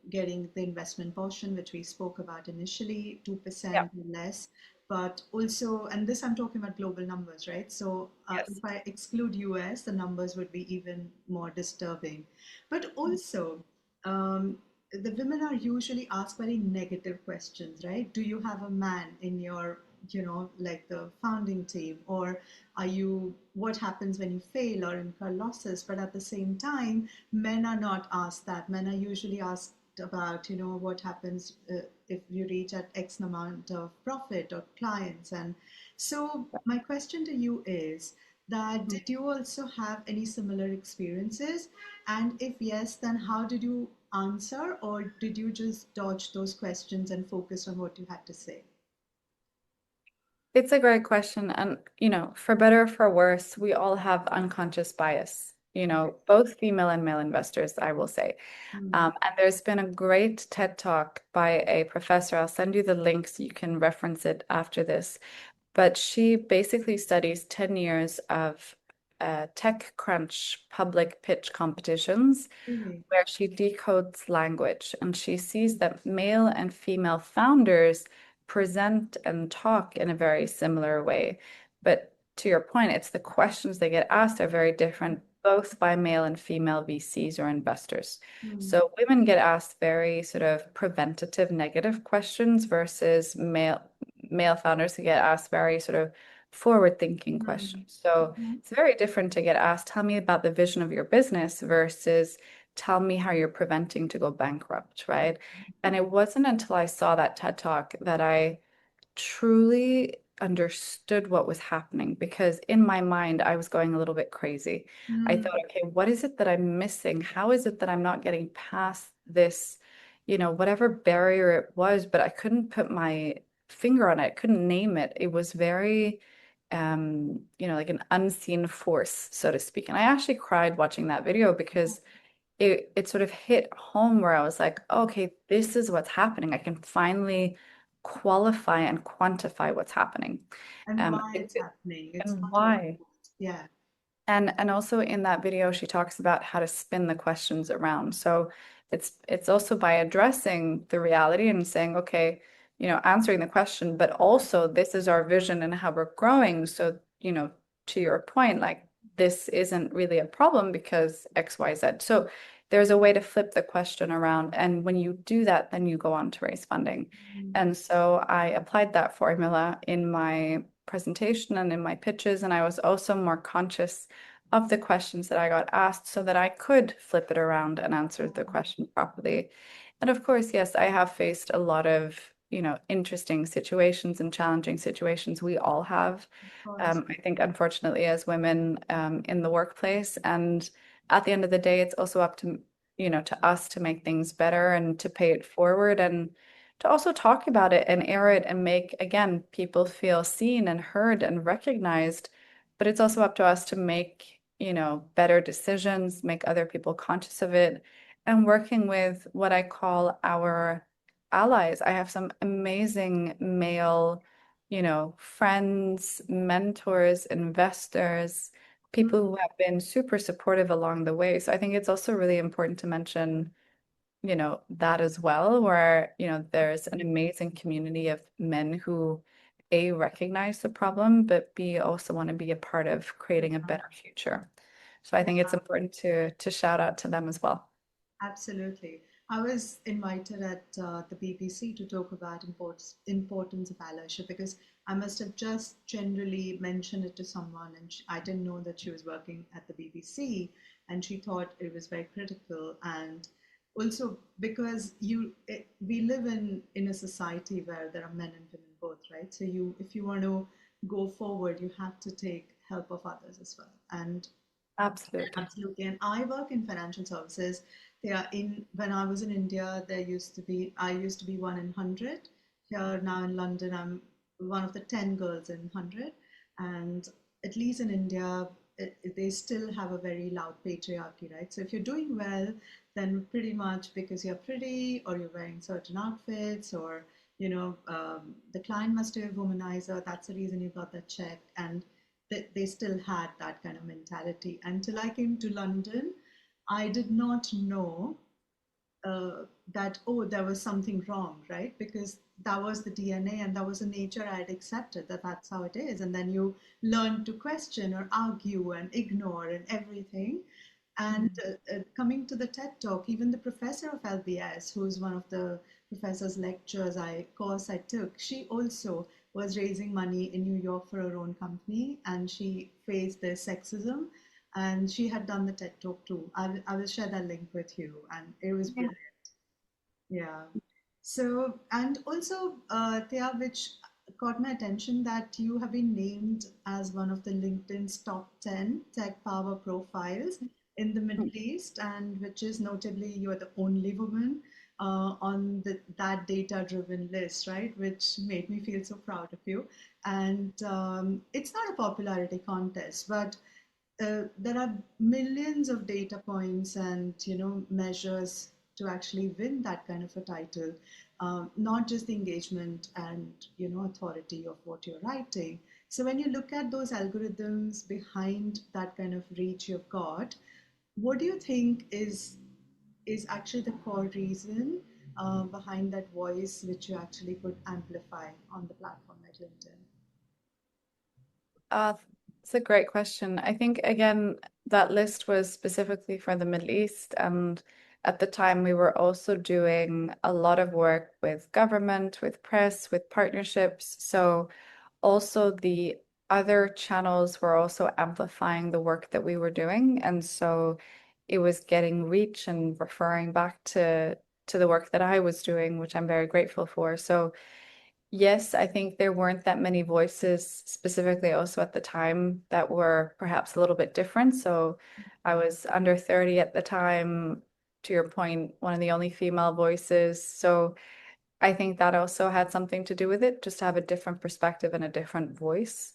getting the investment portion, which we spoke about initially, Yeah. 2% or less. But also, and this I'm talking about global numbers, right? So Yes. if I exclude US, the numbers would be even more disturbing. But also, the women are usually asked very negative questions, right? Do you have a man in your, like the founding team? Or are you, what happens when you fail or incur losses? But at the same time, men are not asked that. Men are usually asked about, what happens if you reach at X amount of profit or clients. And so my question to you is that did you also have any similar experiences? And if yes, then how did you answer, or did you just dodge those questions and focus on what you had to say? It's a great question. And, for better or for worse, we all have unconscious bias, both female and male investors, I will say. Mm. And there's been a great TED Talk by a professor. I'll send you the links. You can reference it after this. But she basically studies 10 years of TechCrunch public pitch competitions Really? where she decodes language and she sees that male and female founders present and talk in a very similar way. But to your point, it's the questions they get asked are very different, both by male and female VCs or investors. Mm. So women get asked very sort of preventative negative questions versus male founders who get asked very sort of forward-thinking Mm. questions. So Mhm. it's very different to get asked, tell me about the vision of your business versus tell me how you're preventing to go bankrupt, right? And it wasn't until I saw that TED Talk that I truly understood what was happening because in my mind, I was going a little bit crazy. I Mm. thought, okay, what is it that I'm missing? How is it that I'm not getting past this, whatever barrier it was, but I couldn't put my finger on it. I couldn't name it. It was very, like an unseen force, so to speak. And I actually cried watching that video because it sort of hit home where I was like, okay, this is what's happening. I can finally qualify and quantify what's happening. And why it's It, happening. It's and not your why? fault. Yeah. And also in that video, she talks about how to spin the questions around. So it's also by addressing the reality and saying, okay, answering the question, but also this is our vision and how we're growing. So, to your point, like this isn't really a problem because X, Y, Z. So there's a way to flip the question around. And when you do that, then you go on to raise funding. And so I applied that formula in my presentation and in my pitches, and I was also more conscious of the questions that I got asked so that I could flip it around and answer the question properly. And of course, yes, I have faced a lot of, interesting situations and challenging situations. We all have, Of course. I think, unfortunately, as women in the workplace. And at the end of the day, it's also up to, to us to make things better and to pay it forward and to also talk about it and air it and make, again, people feel seen and heard and recognized. But it's also up to us to make, better decisions, make other people conscious of it, and working with what I call our allies. I have some amazing male, friends, mentors, investors, people who have been super supportive along the way. So I think it's also really important to mention that as well, where, there's an amazing community of men who A, recognize the problem, but B, also want to be a part of creating a better future. So I think it's important to shout out to them as well. Absolutely. I was invited at the BBC to talk about importance of allyship because I must have just generally mentioned it to someone, and I didn't know that she was working at the BBC, and she thought it was very critical. And also because we live in a society where there are men and women both, right? So if you want to go forward, you have to take help of others as well. And Absolutely. absolutely. And I work in financial services. When I was in India, I used to be one in 100. Here now in London, I'm one of the 10 girls in 100. And at least in India, they still have a very loud patriarchy, right? So if you're doing well, then pretty much because you're pretty or you're wearing certain outfits or, the client must be a womanizer, that's the reason you got that check. And they still had that kind of mentality. Until I came to London, I did not know that, oh, there was something wrong, right? Because that was the DNA and that was the nature I had accepted that that's how it is. And then you learn to question or argue and ignore and everything. And coming to the TED Talk, even the professor of LBS, who's one of the professor's course I took, she also was raising money in New York for her own company, and she faced the sexism, and she had done the TED Talk too. I will share that link with you, and it was Yeah. brilliant. Yeah. So, and also, Thea, which caught my attention that you have been named as one of the LinkedIn's top 10 tech power profiles in the Middle East, and which is notably you are the only woman on that data-driven list, right? Which made me feel so proud of you. And it's not a popularity contest, but there are millions of data points and measures to actually win that kind of a title, not just the engagement and authority of what you're writing. So when you look at those algorithms behind that kind of reach you've got, what do you think is actually the core reason behind that voice which you actually could amplify on the platform like LinkedIn? Uh, it's a great question. I think, again, that list was specifically for the Middle East. And at the time, we were also doing a lot of work with government, with press, with partnerships. So also the other channels were also amplifying the work that we were doing. And so it was getting reach and referring back to the work that I was doing, which I'm very grateful for. So yes, I think there weren't that many voices specifically also at the time that were perhaps a little bit different. So I was under 30 at the time. to your point, one of the only female voices. So I think that also had something to do with it, just to have a different perspective and a different voice.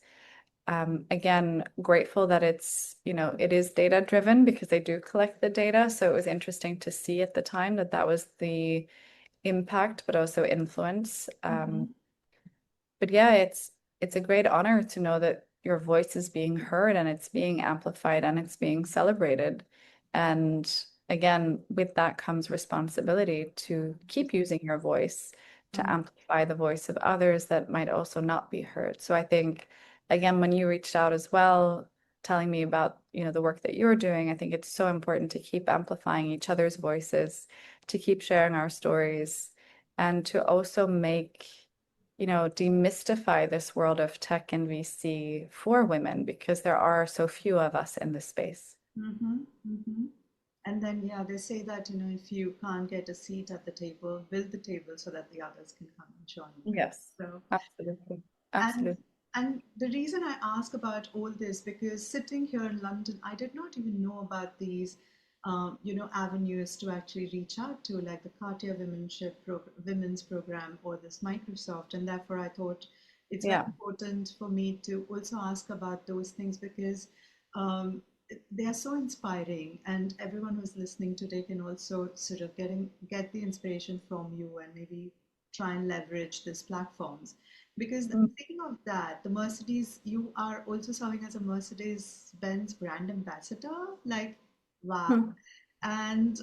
Again, grateful that it is data driven because they do collect the data. So it was interesting to see at the time that that was the impact, but also influence. Mhm. But yeah, it's a great honor to know that your voice is being heard and it's being amplified and it's being celebrated. And again, with that comes responsibility to keep using your voice to Mm. amplify the voice of others that might also not be heard. So I think, again, when you reached out as well, telling me about, the work that you're doing, I think it's so important to keep amplifying each other's voices, to keep sharing our stories, and to also demystify this world of tech and VC for women because there are so few of us in this space. Mhm. Mhm. And then, yeah, they say that, if you can't get a seat at the table, build the table so that the others can come and join, right? Yes, So, absolutely. and Absolutely. and the reason I ask about all this because sitting here in London, I did not even know about these, avenues to actually reach out to, like the Cartier Women's Program or this Microsoft, and therefore I thought it's very Yeah. important for me to also ask about those things because um, they are so inspiring, and everyone who's listening today can also sort of get the inspiration from you and maybe try and leverage these platforms. Because Mm. thinking of that, the Mercedes, you are also serving as a Mercedes-Benz brand ambassador. Like, wow. Hmm. And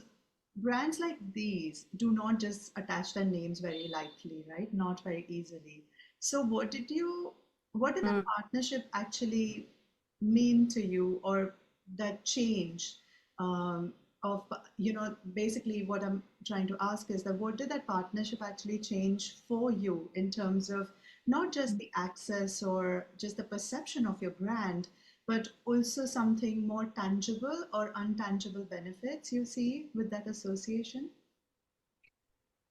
brands like these do not just attach their names very lightly, right? Not very easily. So what did that Mm. partnership actually mean to you, or that change um, of, basically what I'm trying to ask is that what did that partnership actually change for you in terms of not just the access or just the perception of your brand, but also something more tangible or untangible benefits you see with that association?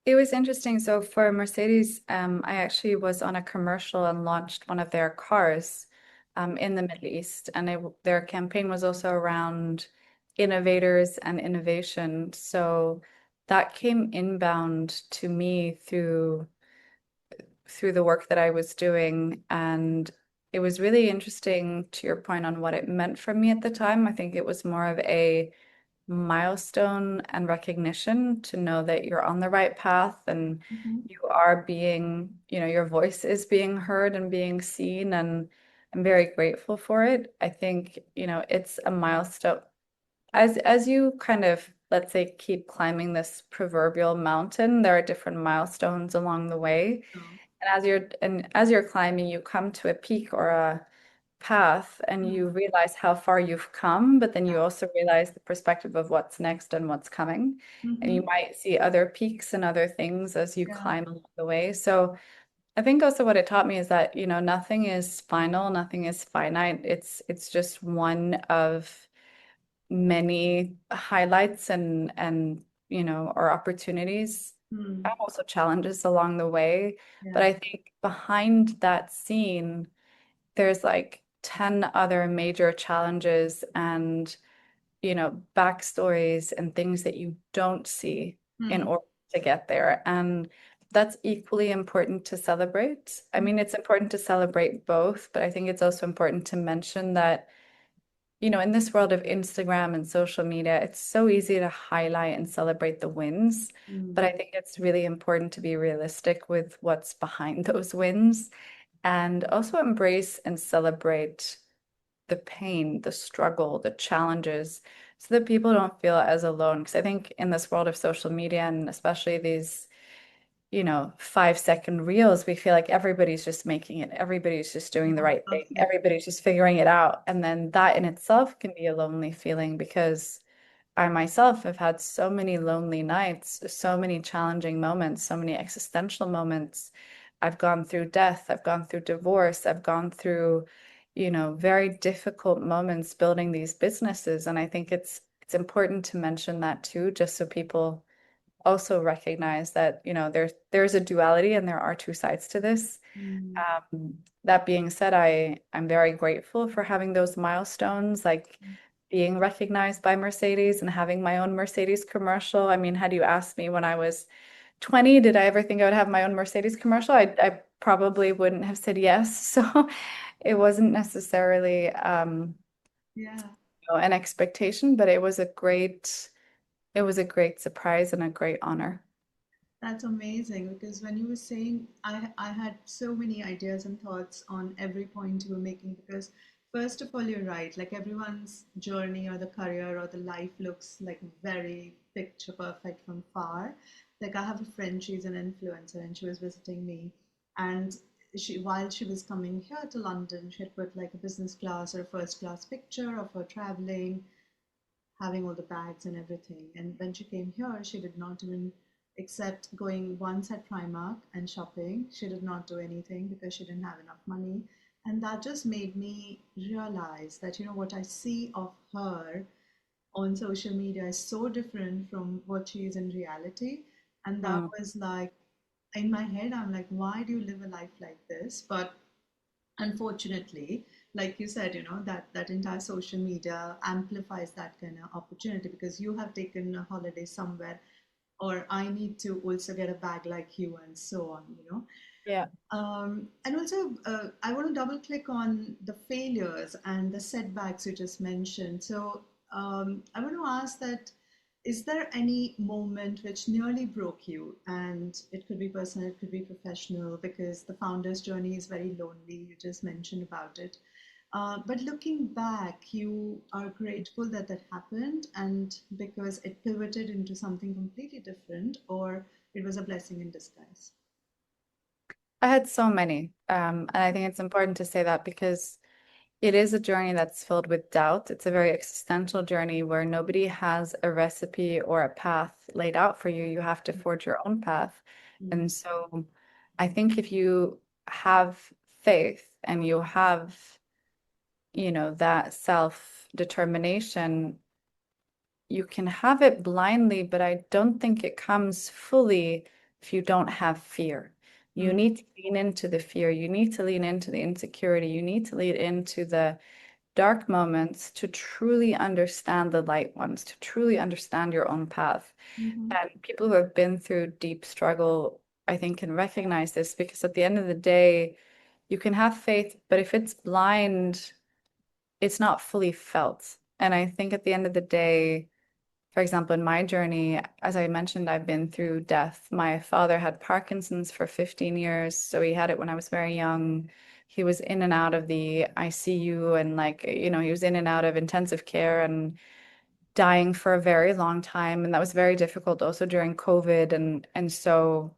It was interesting. So for Mercedes, I actually was on a commercial and launched one of their cars in the Middle East. And their campaign was also around innovators and innovation. So that came inbound to me through the work that I was doing. And it was really interesting to your point on what it meant for me at the time. I think it was more of a milestone and recognition to know that you're on the right path and Mhm. you are your voice is being heard and being seen. And I'm very grateful for it. I think, it's a milestone. As you kind of, let's say, keep climbing this proverbial mountain, there are different milestones along the way. So, And as you're climbing, you come to a peak or a path and you mm, realize how far you've come, but then yeah. you also realize the perspective of what's next and what's coming. And you Hmm. might see other peaks and other things as you Yeah. climb along the way. So I think also what it taught me is that, nothing is final, nothing is finite. It's just one of many highlights or opportunities Mm, and also challenges along the way. But yeah. I think behind that scene, there's like 10 other major challenges and, backstories and things that you don't see in Mm, order to get there. And that's equally important to celebrate. I mm, mean, it's important to celebrate both, but I think it's also important to mention that in this world of Instagram and social media, it's so easy to highlight and celebrate the wins. But mm, I think it's really important to be realistic with what's behind those wins and also embrace and celebrate the pain, the struggle, the challenges, so that people don't feel as alone. Because I think in this world of social media and especially these 5-second reels, we feel like everybody's just making it, everybody's just doing the yeah, right thing, perfect. everybody's just figuring it out. And then that in itself can be a lonely feeling because I myself have had so many lonely nights, so many challenging moments, so many existential moments. I've gone through death, I've gone through divorce, I've gone through, very difficult moments building these businesses. And I think it's important to mention that too, just so people also recognize that, there's a duality and there are two sides to this. Mm, That being said, I'm very grateful for having those milestones. Like being recognized by Mercedes and having my own Mercedes commercial. I mean, had you asked me when I was 20, did I ever think I would have my own Mercedes commercial? I probably wouldn't have said yes. So it wasn't necessarily Yeah. an expectation, but it was a great surprise and a great honor. That's amazing because when you were saying, I had so many ideas and thoughts on every point you were making. Because, first of all, you're right, like everyone's journey or the career or the life looks like very picture perfect from far. Like, I have a friend, she's an influencer, and she was visiting me. And while she was coming here to London, she had put like a business class or a first class picture of her traveling, having all the bags and everything. And when she came here, she did not even, except going once at Primark and shopping, she did not do anything because she didn't have enough money. And that just made me realize that, what I see of her on social media is so different from what she is in reality. And that Mm. was like, in my head, I'm like, why do you live a life like this? But unfortunately, like you said, that entire social media amplifies that kind of opportunity because you have taken a holiday somewhere, or I need to also get a bag like you, and so on. Yeah. And also, I want to double click on the failures and the setbacks you just mentioned. So, I want to ask that, is there any moment which nearly broke you? And it could be personal, it could be professional, because the founder's journey is very lonely. You just mentioned about it. But looking back, you are grateful that that happened, and because it pivoted into something completely different, or it was a blessing in disguise. I had so many. And I think it's important to say that because it is a journey that's filled with doubt. It's a very existential journey where nobody has a recipe or a path laid out for you. You have to forge your own path. Mm. And so I think if you have faith and you have, that self-determination, you can have it blindly, but I don't think it comes fully if you don't have fear. You Mm. need to lean into the fear. You need to lean into the insecurity. You need to lean into the dark moments to truly understand the light ones, to truly understand your own path. Mhm. And people who have been through deep struggle, I think, can recognize this because at the end of the day, you can have faith, but if it's blind, it's not fully felt. And I think at the end of the day, for example, in my journey, as I mentioned, I've been through death. My father had Parkinson's for 15 years, so he had it when I was very young. He was in and out of the ICU and he was in and out of intensive care and dying for a very long time. And that was very difficult also during COVID. And so,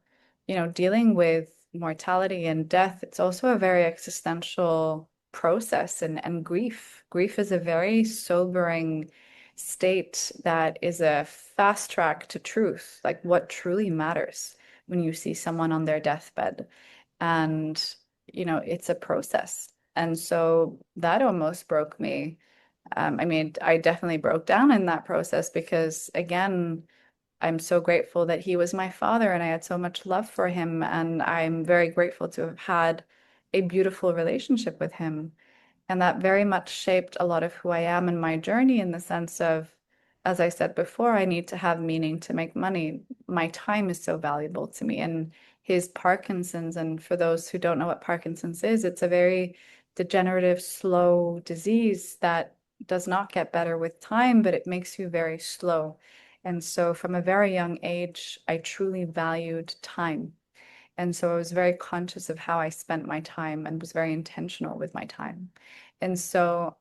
dealing with mortality and death, it's also a very existential process and grief. Grief is a very sobering state that is a fast track to truth, like what truly matters when you see someone on their deathbed. And, it's a process. And so that almost broke me. I mean, I definitely broke down in that process because, again, I'm so grateful that he was my father and I had so much love for him. And I'm very grateful to have had a beautiful relationship with him. And that very much shaped a lot of who I am in my journey in the sense of, as I said before, I need to have meaning to make money. My time is so valuable to me. And his Parkinson's, and for those who don't know what Parkinson's is, it's a very degenerative, slow disease that does not get better with time, but it makes you very slow. And so from a very young age, I truly valued time. And so I was very conscious of how I spent my time and was very intentional with my time. And so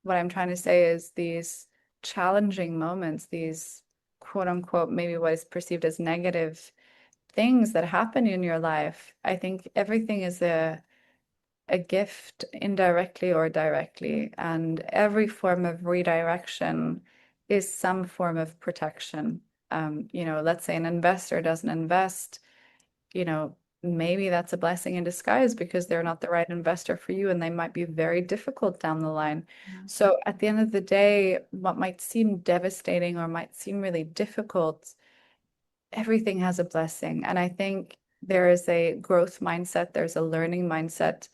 what I'm trying to say is these challenging moments, these quote unquote, maybe what is perceived as negative things that happen in your life, I think everything is a gift indirectly or directly. And every form of redirection is some form of protection. Let's say an investor doesn't invest, you know, maybe that's a blessing in disguise because they're not the right investor for you and they might be very difficult down the line. Yeah. So at the end of the day, what might seem devastating or might seem really difficult, everything has a blessing. And I think there is a growth mindset, there's a learning mindset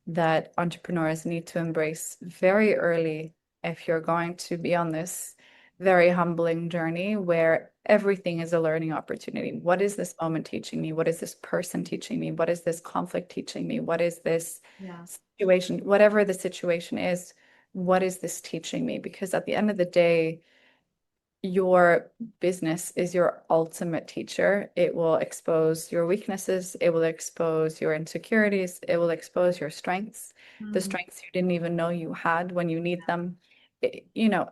that entrepreneurs need to embrace very early if you're going to be on this very humbling journey where everything is a learning opportunity. What is this moment teaching me? What is this person teaching me? What is this conflict teaching me? What is this Yeah. situation, whatever the situation is, what is this teaching me? Because at the end of the day, your business is your ultimate teacher. It will expose your weaknesses, it will expose your insecurities, it will expose your strengths, the Mm. strengths you didn't even know you had when you need them.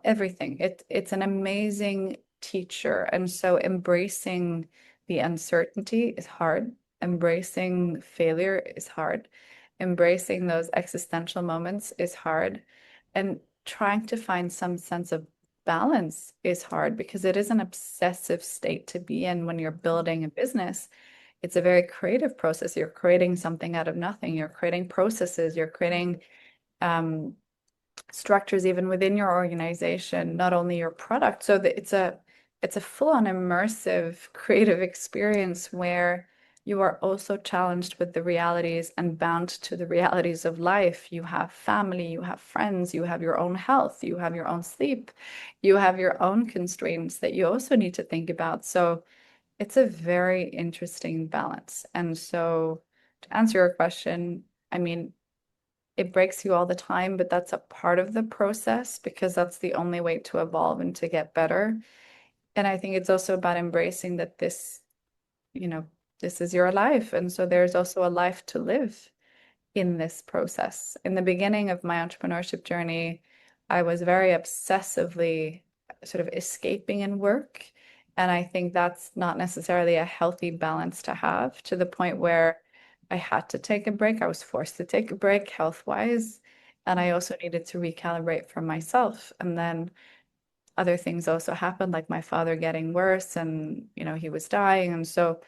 Everything. It's an amazing teacher. And so embracing the uncertainty is hard. Embracing failure is hard. Embracing those existential moments is hard. And trying to find some sense of balance is hard because it is an obsessive state to be in when you're building a business. It's a very creative process. You're creating something out of nothing. You're creating processes. You're creating um, structures even within your organization, not only your product. So that it's a full-on immersive creative experience where you are also challenged with the realities and bound to the realities of life. You have family, you have friends, you have your own health, you have your own sleep, you have your own constraints that you also need to think about. So it's a very interesting balance. And so to answer your question, I mean, it breaks you all the time, but that's a part of the process because that's the only way to evolve and to get better. And I think it's also about embracing that you know, this is your life. And so there's also a life to live in this process. In the beginning of my entrepreneurship journey, I was very obsessively sort of escaping in work. And I think that's not necessarily a healthy balance to have to the point where I had to take a break. I was forced to take a break health-wise. And I also needed to recalibrate for myself. And then other things also happened, like my father getting worse and, he was dying. And so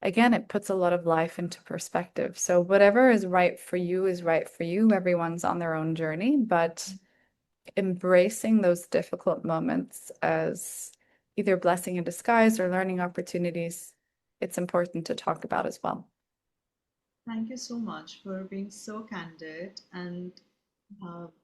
again, it puts a lot of life into perspective. So whatever is right for you is right for you. Everyone's on their own journey, but embracing those difficult moments as either blessing in disguise or learning opportunities, it's important to talk about as well. Thank you so much for being so candid. And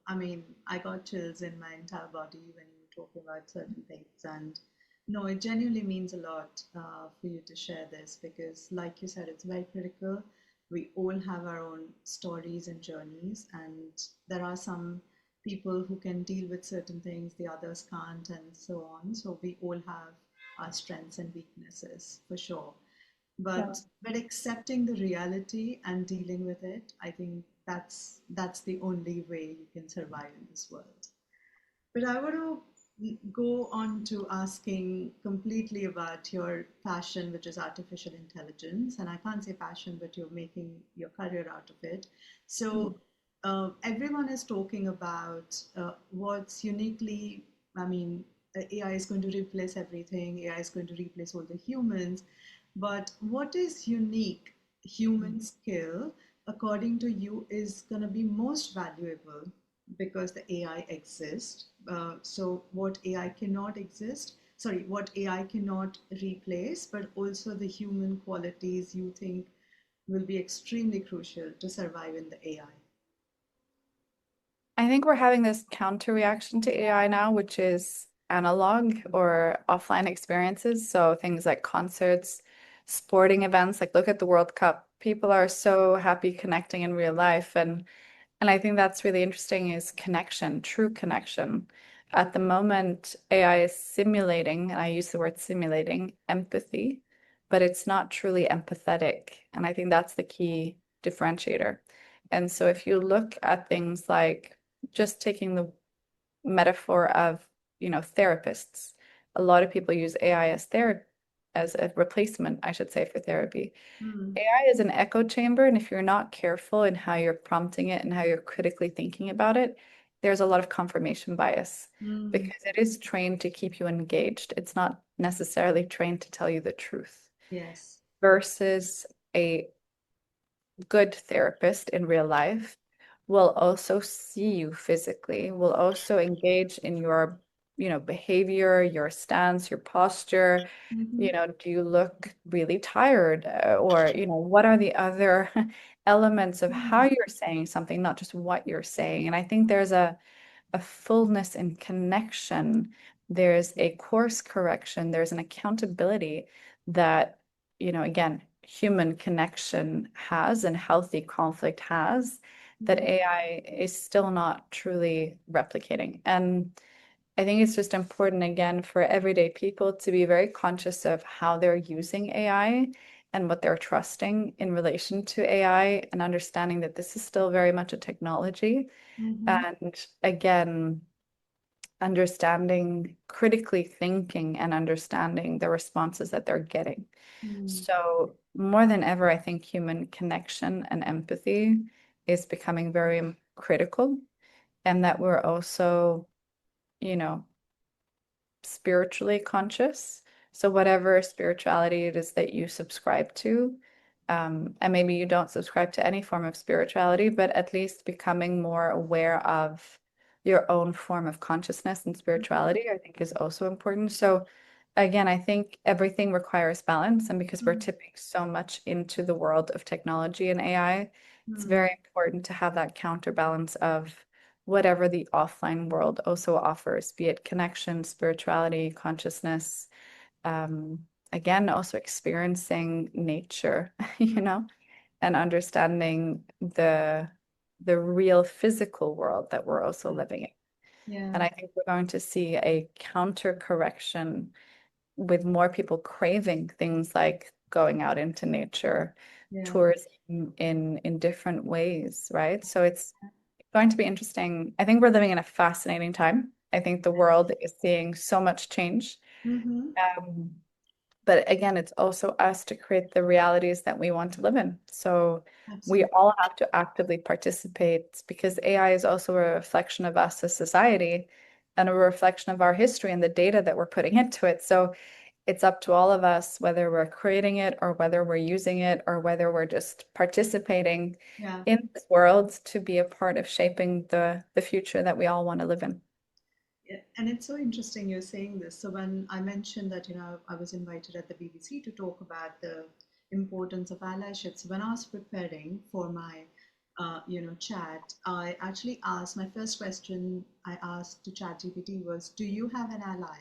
I mean, I got chills in my entire body when you were talking about certain things. And no, it genuinely means a lot for you to share this because, like you said, it's very critical. We all have our own stories and journeys, and there are some people who can deal with certain things, the others can't, and so on. So we all have our strengths and weaknesses for sure. Yeah. But accepting the reality and dealing with it, I think that's the only way you can survive in this world. But I want to go on to asking completely about your passion, which is artificial intelligence. And I can't say passion, but you're making your career out of it. So everyone is talking about what's uniquely, I mean, AI is going to replace everything, AI is going to replace all the humans. But what is unique human skill, according to you, is going to be most valuable because the AI exists. So what AI cannot exist, sorry, what AI cannot replace, but also the human qualities you think will be extremely crucial to survive in the AI. I think we're having this counter reaction to AI now, which is analog or offline experiences. So things like concerts, sporting events, like look at the World Cup. People are so happy connecting in real life. And I think that's really interesting is connection, true connection. At the moment, AI is simulating, and I use the word simulating, empathy, but it's not truly empathetic. And I think that's the key differentiator. And so if you look at things like just taking the metaphor of, therapists, a lot of people use AI as therapy, as a replacement, I should say, for therapy. Mm, AI is an echo chamber, and if you're not careful in how you're prompting it and how you're critically thinking about it, there's a lot of confirmation bias mm, because it is trained to keep you engaged. It's not necessarily trained to tell you the truth. yes. Versus a good therapist in real life will also see you physically, will also engage in your, behavior, your stance, your posture. Mhm. Do you look really tired? Or, what are the other elements of how Mm, you're saying something, not just what you're saying? And I think there's a a fullness in connection. There's a course correction. There's an accountability that, again, human connection has and healthy conflict has that Yeah. AI is still not truly replicating. And I think it's just important, again, for everyday people to be very conscious of how they're using AI and what they're trusting in relation to AI and understanding that this is still very much a technology. Mm-hmm. And again, understanding, critically thinking and understanding the responses that they're getting. Mm. So more than ever, I think human connection and empathy is becoming very critical, and that we're also, you know, spiritually conscious. So whatever spirituality it is that you subscribe to, and maybe you don't subscribe to any form of spirituality, but at least becoming more aware of your own form of consciousness and spirituality, I think is also important. So again, I think everything requires balance, and because we're Mm. tipping so much into the world of technology and AI, it's Mm. very important to have that counterbalance of whatever the offline world also offers, be it connection, spirituality, consciousness, um, again, also experiencing nature, and understanding the real physical world that we're also living in. Yeah. And I think we're going to see a counter correction with more people craving things like going out into nature, Yeah. tourism in different ways, right? So it's going to be interesting. I think we're living in a fascinating time. I think the world is seeing so much change. Mm-hmm. Um, but again, it's also us to create the realities that we want to live in. So we Absolutely. all have to actively participate because AI is also a reflection of us as society and a reflection of our history and the data that we're putting into it. So it's up to all of us, whether we're creating it or whether we're using it or whether we're just participating Yeah. in this world to be a part of shaping the future that we all want to live in. Yeah, and it's so interesting you're saying this. So when I mentioned that, I was invited at the BBC to talk about the importance of allyship. So when I was preparing for my, chat, I actually asked, my first question I asked to ChatGPT was, do you have an ally?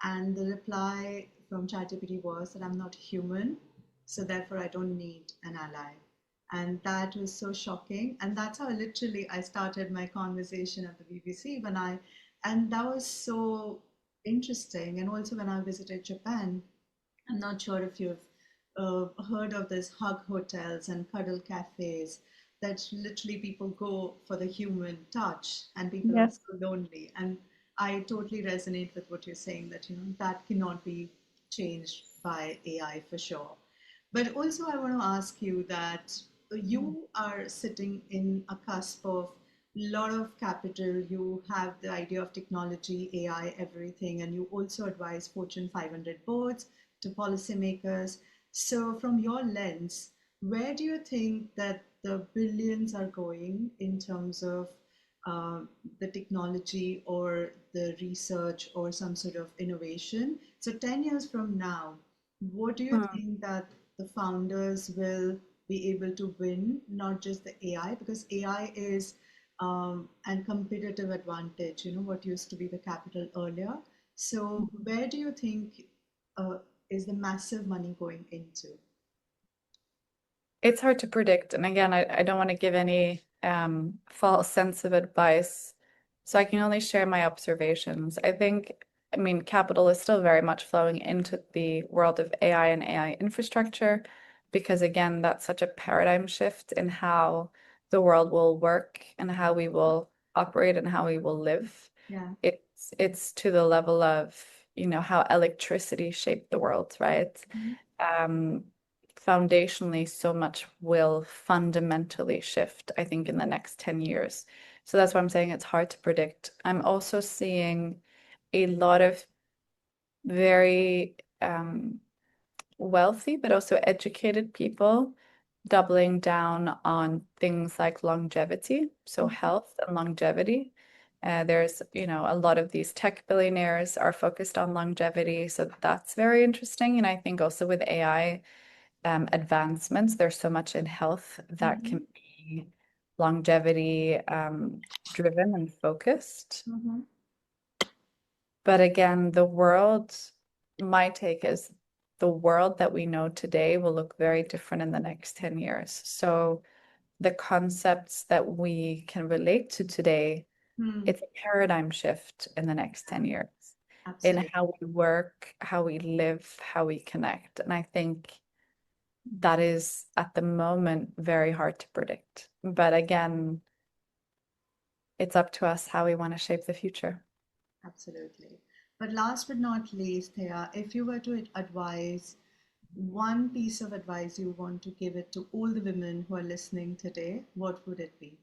And the reply from ChatGPT was that I'm not human, so therefore I don't need an ally. And that was so shocking. And that's how literally I started my conversation at the BBC and that was so interesting. And also when I visited Japan, I'm not sure if you've heard of this hug hotels and cuddle cafes that literally people go for the human touch and people are Yes. so lonely. And I totally resonate with what you're saying that, that cannot be changed by AI for sure. But also, I want to ask you that you are sitting in a cusp of a lot of capital. You have the idea of technology, AI, everything, and you also advise Fortune 500 boards to policymakers. So, from your lens, where do you think that the billions are going in terms of uh, the technology or the research or some sort of innovation? So, 10 years from now, what do you Hmm. think that the founders will be able to win, not just the AI, because AI is an competitive advantage, what used to be the capital earlier. So, where do you think uh, is the massive money going into? It's hard to predict. And again, I don't want to give any false sense of advice. So I can only share my observations. I mean, capital is still very much flowing into the world of AI and AI infrastructure because, again, that's such a paradigm shift in how the world will work and how we will operate and how we will live. Yeah. It's to the level of, how electricity shaped the world, right? Mhm. um, Foundationally, so much will fundamentally shift, I think, in the next 10 years. So that's why I'm saying it's hard to predict. I'm also seeing a lot of very wealthy, but also educated people doubling down on things like longevity, so health and longevity. There's, a lot of these tech billionaires are focused on longevity, so that's very interesting. And I think also with AI, advancements. There's so much in health that can Mhm. be longevity driven and focused. Mm-hmm. But again, my take is the world that we know today will look very different in the next 10 years. So the concepts that we can relate to today, Hmm. it's a paradigm shift in the next 10 years in Absolutely. how we work, how we live, how we connect. And I think that is at the moment very hard to predict. But again, it's up to us how we want to shape the future. Absolutely. But last but not least, Thea, if you were to advise one piece of advice you want to give it to all the women who are listening today, what would it be?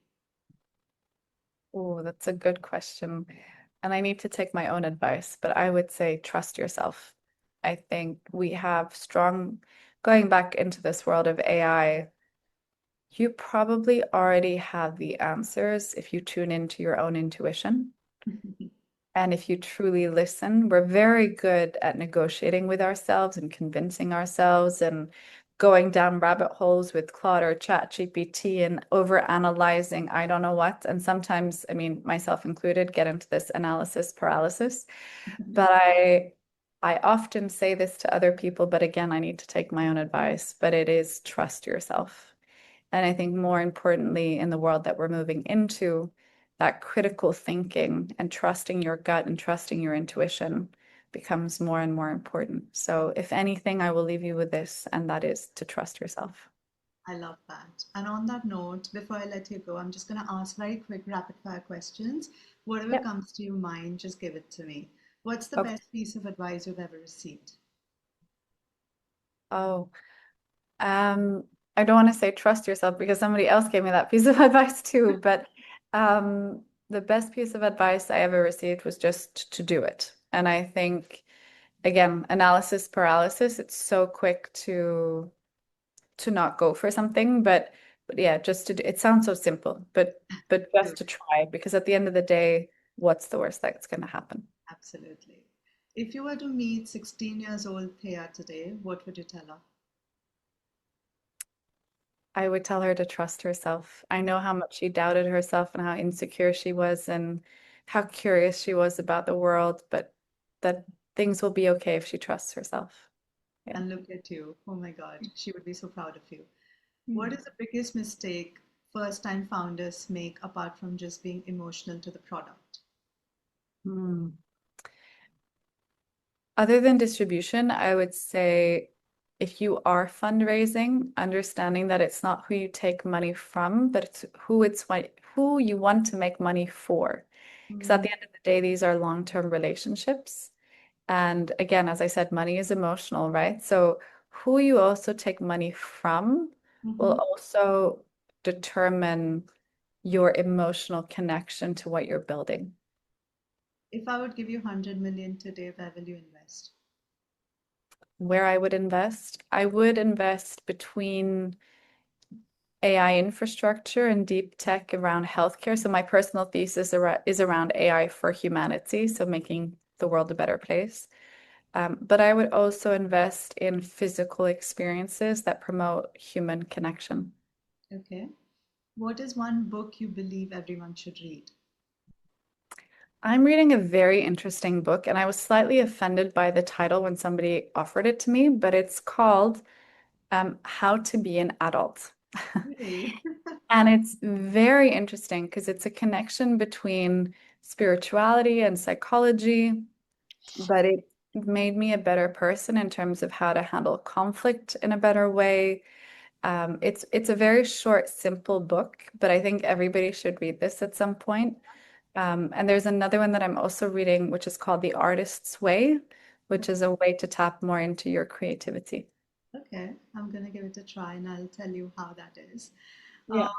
Oh, that's a good question. And I need to take my own advice, but I would say trust yourself. I think we have going back into this world of AI, you probably already have the answers if you tune into your own intuition. And if you truly listen, we're very good at negotiating with ourselves and convincing ourselves and going down rabbit holes with Claude or ChatGPT and over analyzing I don't know what. And sometimes, I mean, myself included, get into this analysis paralysis. But I often say this to other people, but again, I need to take my own advice, but it is trust yourself. And I think more importantly, in the world that we're moving into, that critical thinking and trusting your gut and trusting your intuition becomes more and more important. So, if anything, I will leave you with this, and that is to trust yourself. I love that. And on that note, before I let you go, I'm just going to ask very quick rapid fire questions. Whatever Yep. comes to your mind, just give it to me. What's the Okay. best piece of advice you've ever received? Oh, um, I don't want to say trust yourself because somebody else gave me that piece of advice too, but the best piece of advice I ever received was just to do it. And I think, again, analysis paralysis, it's so quick to not go for something, but yeah, just to do, it sounds so simple, but True. just to try because at the end of the day, what's the worst that's going to happen? Absolutely. If you were to meet 16 years old Thea today, what would you tell her? I would tell her to trust herself. I know how much she doubted herself and how insecure she was and how curious she was about the world, but that things will be okay if she trusts herself. Yeah. And look at you. Oh my God, she would be so proud of you. What Mm. is the biggest mistake first time founders make apart from just being emotional to the product? Hmm. Other than distribution, I would say if you are fundraising, understanding that it's not who you take money from, but who you want to make money for. Because at Mm-hmm. the end of the day, these are long-term relationships. And again, as I said, money is emotional, right? So who you also take money from will also determine your emotional connection to what you're building. If I would give you 100 million today, where will you invest? Where I would invest between AI infrastructure and deep tech around healthcare. So my personal thesis is around AI for humanity, so making the world a better place. But I would also invest in physical experiences that promote human connection. Okay. What is one book you believe everyone should read? I'm reading a very interesting book, and I was slightly offended by the title when somebody offered it to me, but it's called How to Be an Adult. Really? And it's very interesting because it's a connection between spirituality and psychology, but it made me a better person in terms of how to handle conflict in a better way. It's a very short, simple book, but I think everybody should read this at some point. And there's another one that I'm also reading, which is called The Artist's Way, which is a way to tap more into your creativity. Okay, I'm gonna give it a try and I'll tell you how that is. Yeah. Uh,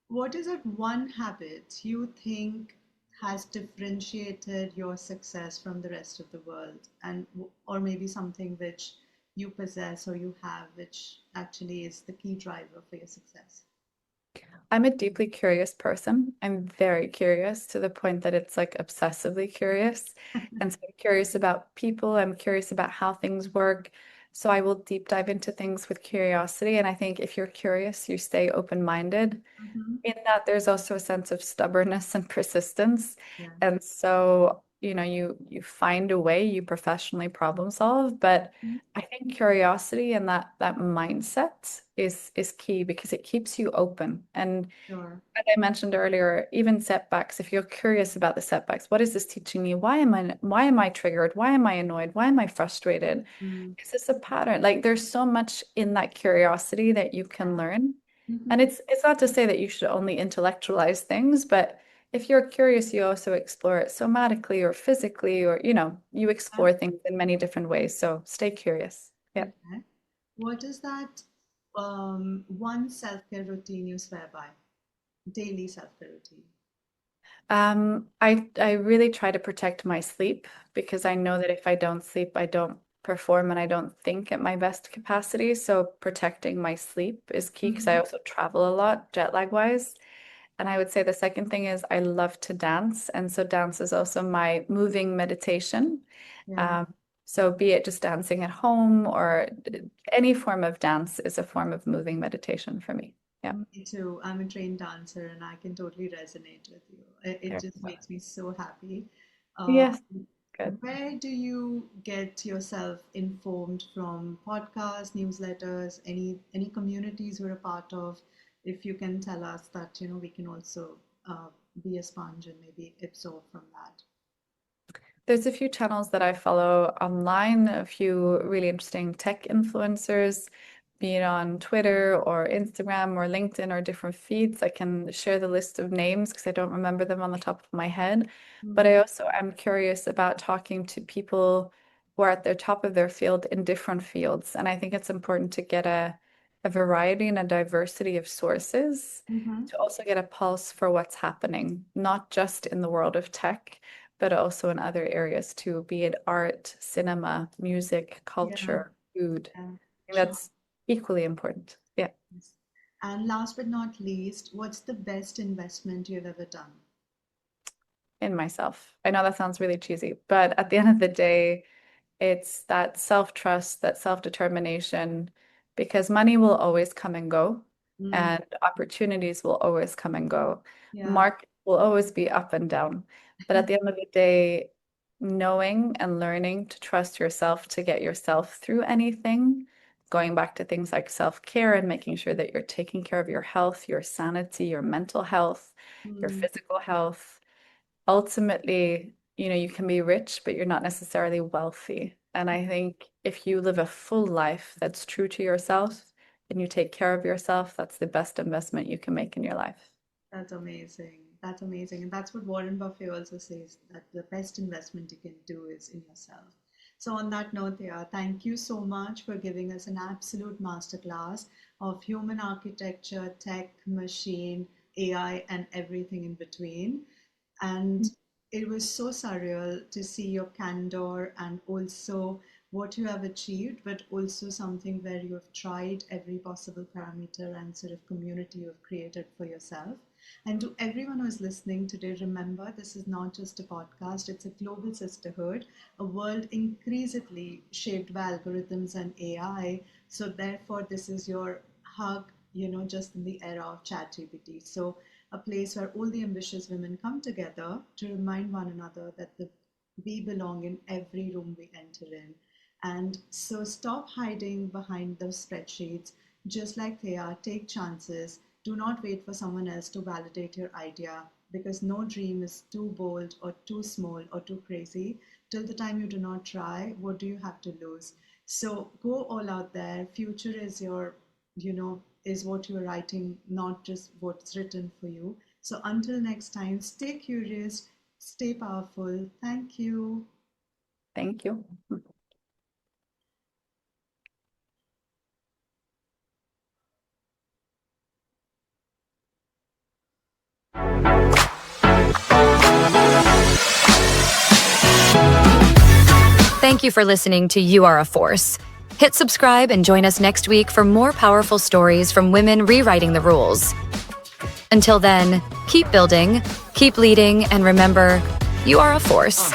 what is that one habit you think has differentiated your success from the rest of the world, and or maybe something which you possess or you have, which actually is the key driver for your success? I'm a deeply curious person. I'm very curious to the point that it's like obsessively curious. And so I'm curious about people. I'm curious about how things work. So I will deep dive into things with curiosity. And I think if you're curious, you stay open-minded. Mm-hmm. In that, there's also a sense of stubbornness and persistence. Yeah. And so, you find a way, you professionally problem solve. But Mhm. I think curiosity and that mindset is key because it keeps you open. And Sure. as I mentioned earlier, even setbacks, if you're curious about the setbacks, what is this teaching me? Why am I triggered? Why am I annoyed? Why am I frustrated? Mm. Is this a pattern? Like there's so much in that curiosity that you can learn. And Mm-hmm. it's not to say that you should only intellectualize things, but if you're curious, you also explore it somatically or physically, or you explore things in many different ways. So stay curious. Yeah. Okay. What is that one self-care routine you swear by? Daily self-care routine. I really try to protect my sleep because I know that if I don't sleep, I don't perform and I don't think at my best capacity. So protecting my sleep is key because I Mm-hmm. also travel a lot jet lag wise. And I would say the second thing is I love to dance. And so dance is also my moving meditation. Yeah. Um, so be it just dancing at home or any form of dance is a form of moving meditation for me. Yeah. Me too. I'm a trained dancer and I can totally resonate with you. It There just we go. makes me so happy. Uh, Yes, good. where do you get yourself informed from podcasts, newsletters, any communities you're a part of? If you can tell us that, we can also be a sponge and maybe absorb from that. There's a few channels that I follow online, a few really interesting tech influencers, be it on Twitter or Instagram or LinkedIn or different feeds. I can share the list of names because I don't remember them on the top of my head. But Mm. I also am curious about talking to people who are at the top of their field in different fields. And I think it's important to get a variety and a diversity of sources Mm-hmm. to also get a pulse for what's happening, not just in the world of tech but also in other areas too, be it art, cinema, music, Yeah, culture, food. yeah, I think sure. that's equally important. Yeah, Yes. And last but not least, what's the best investment you've ever done? in myself. I know that sounds really cheesy, but at the end of the day, it's that self-trust, that self-determination, because money will always come and go, Mm, and opportunities will always come and go. yeah. Market will always be up and down. But at the end of the day, knowing and learning to trust yourself to get yourself through anything, going back to things like self-care and making sure that you're taking care of your health, your sanity, your mental health, your Mm, physical health ultimately, you can be rich, but you're not necessarily wealthy. And I think if you live a full life that's true to yourself and you take care of yourself, that's the best investment you can make in your life. that's amazing. That's amazing. And that's what Warren Buffett also says that the best investment you can do is in yourself. So, on that note, Thea, thank you so much for giving us an absolute masterclass of human architecture, tech, machine, AI, and everything in between. And it was so surreal to see your candor and also what you have achieved, but also something where you have tried every possible parameter and sort of community you have created for yourself. And to everyone who is listening today, remember this is not just a podcast, it's a global sisterhood, a world increasingly shaped by algorithms and AI. So, therefore, this is your hug, just in the era of ChatGPT. So, a place where all the ambitious women come together to remind one another that we belong in every room we enter in. And so stop hiding behind those spreadsheets. Just like they are, take chances. Do not wait for someone else to validate your idea because no dream is too bold or too small or too crazy. Till the time you do not try, what do you have to lose? So go all out there. Future is is what you're writing, not just what's written for you. So until next time, stay curious, stay powerful. Thank you. Thank you. Thank you for listening to You Are a Force. Hit subscribe and join us next week for more powerful stories from women rewriting the rules. Until then, keep building, keep leading, and remember, you are a force.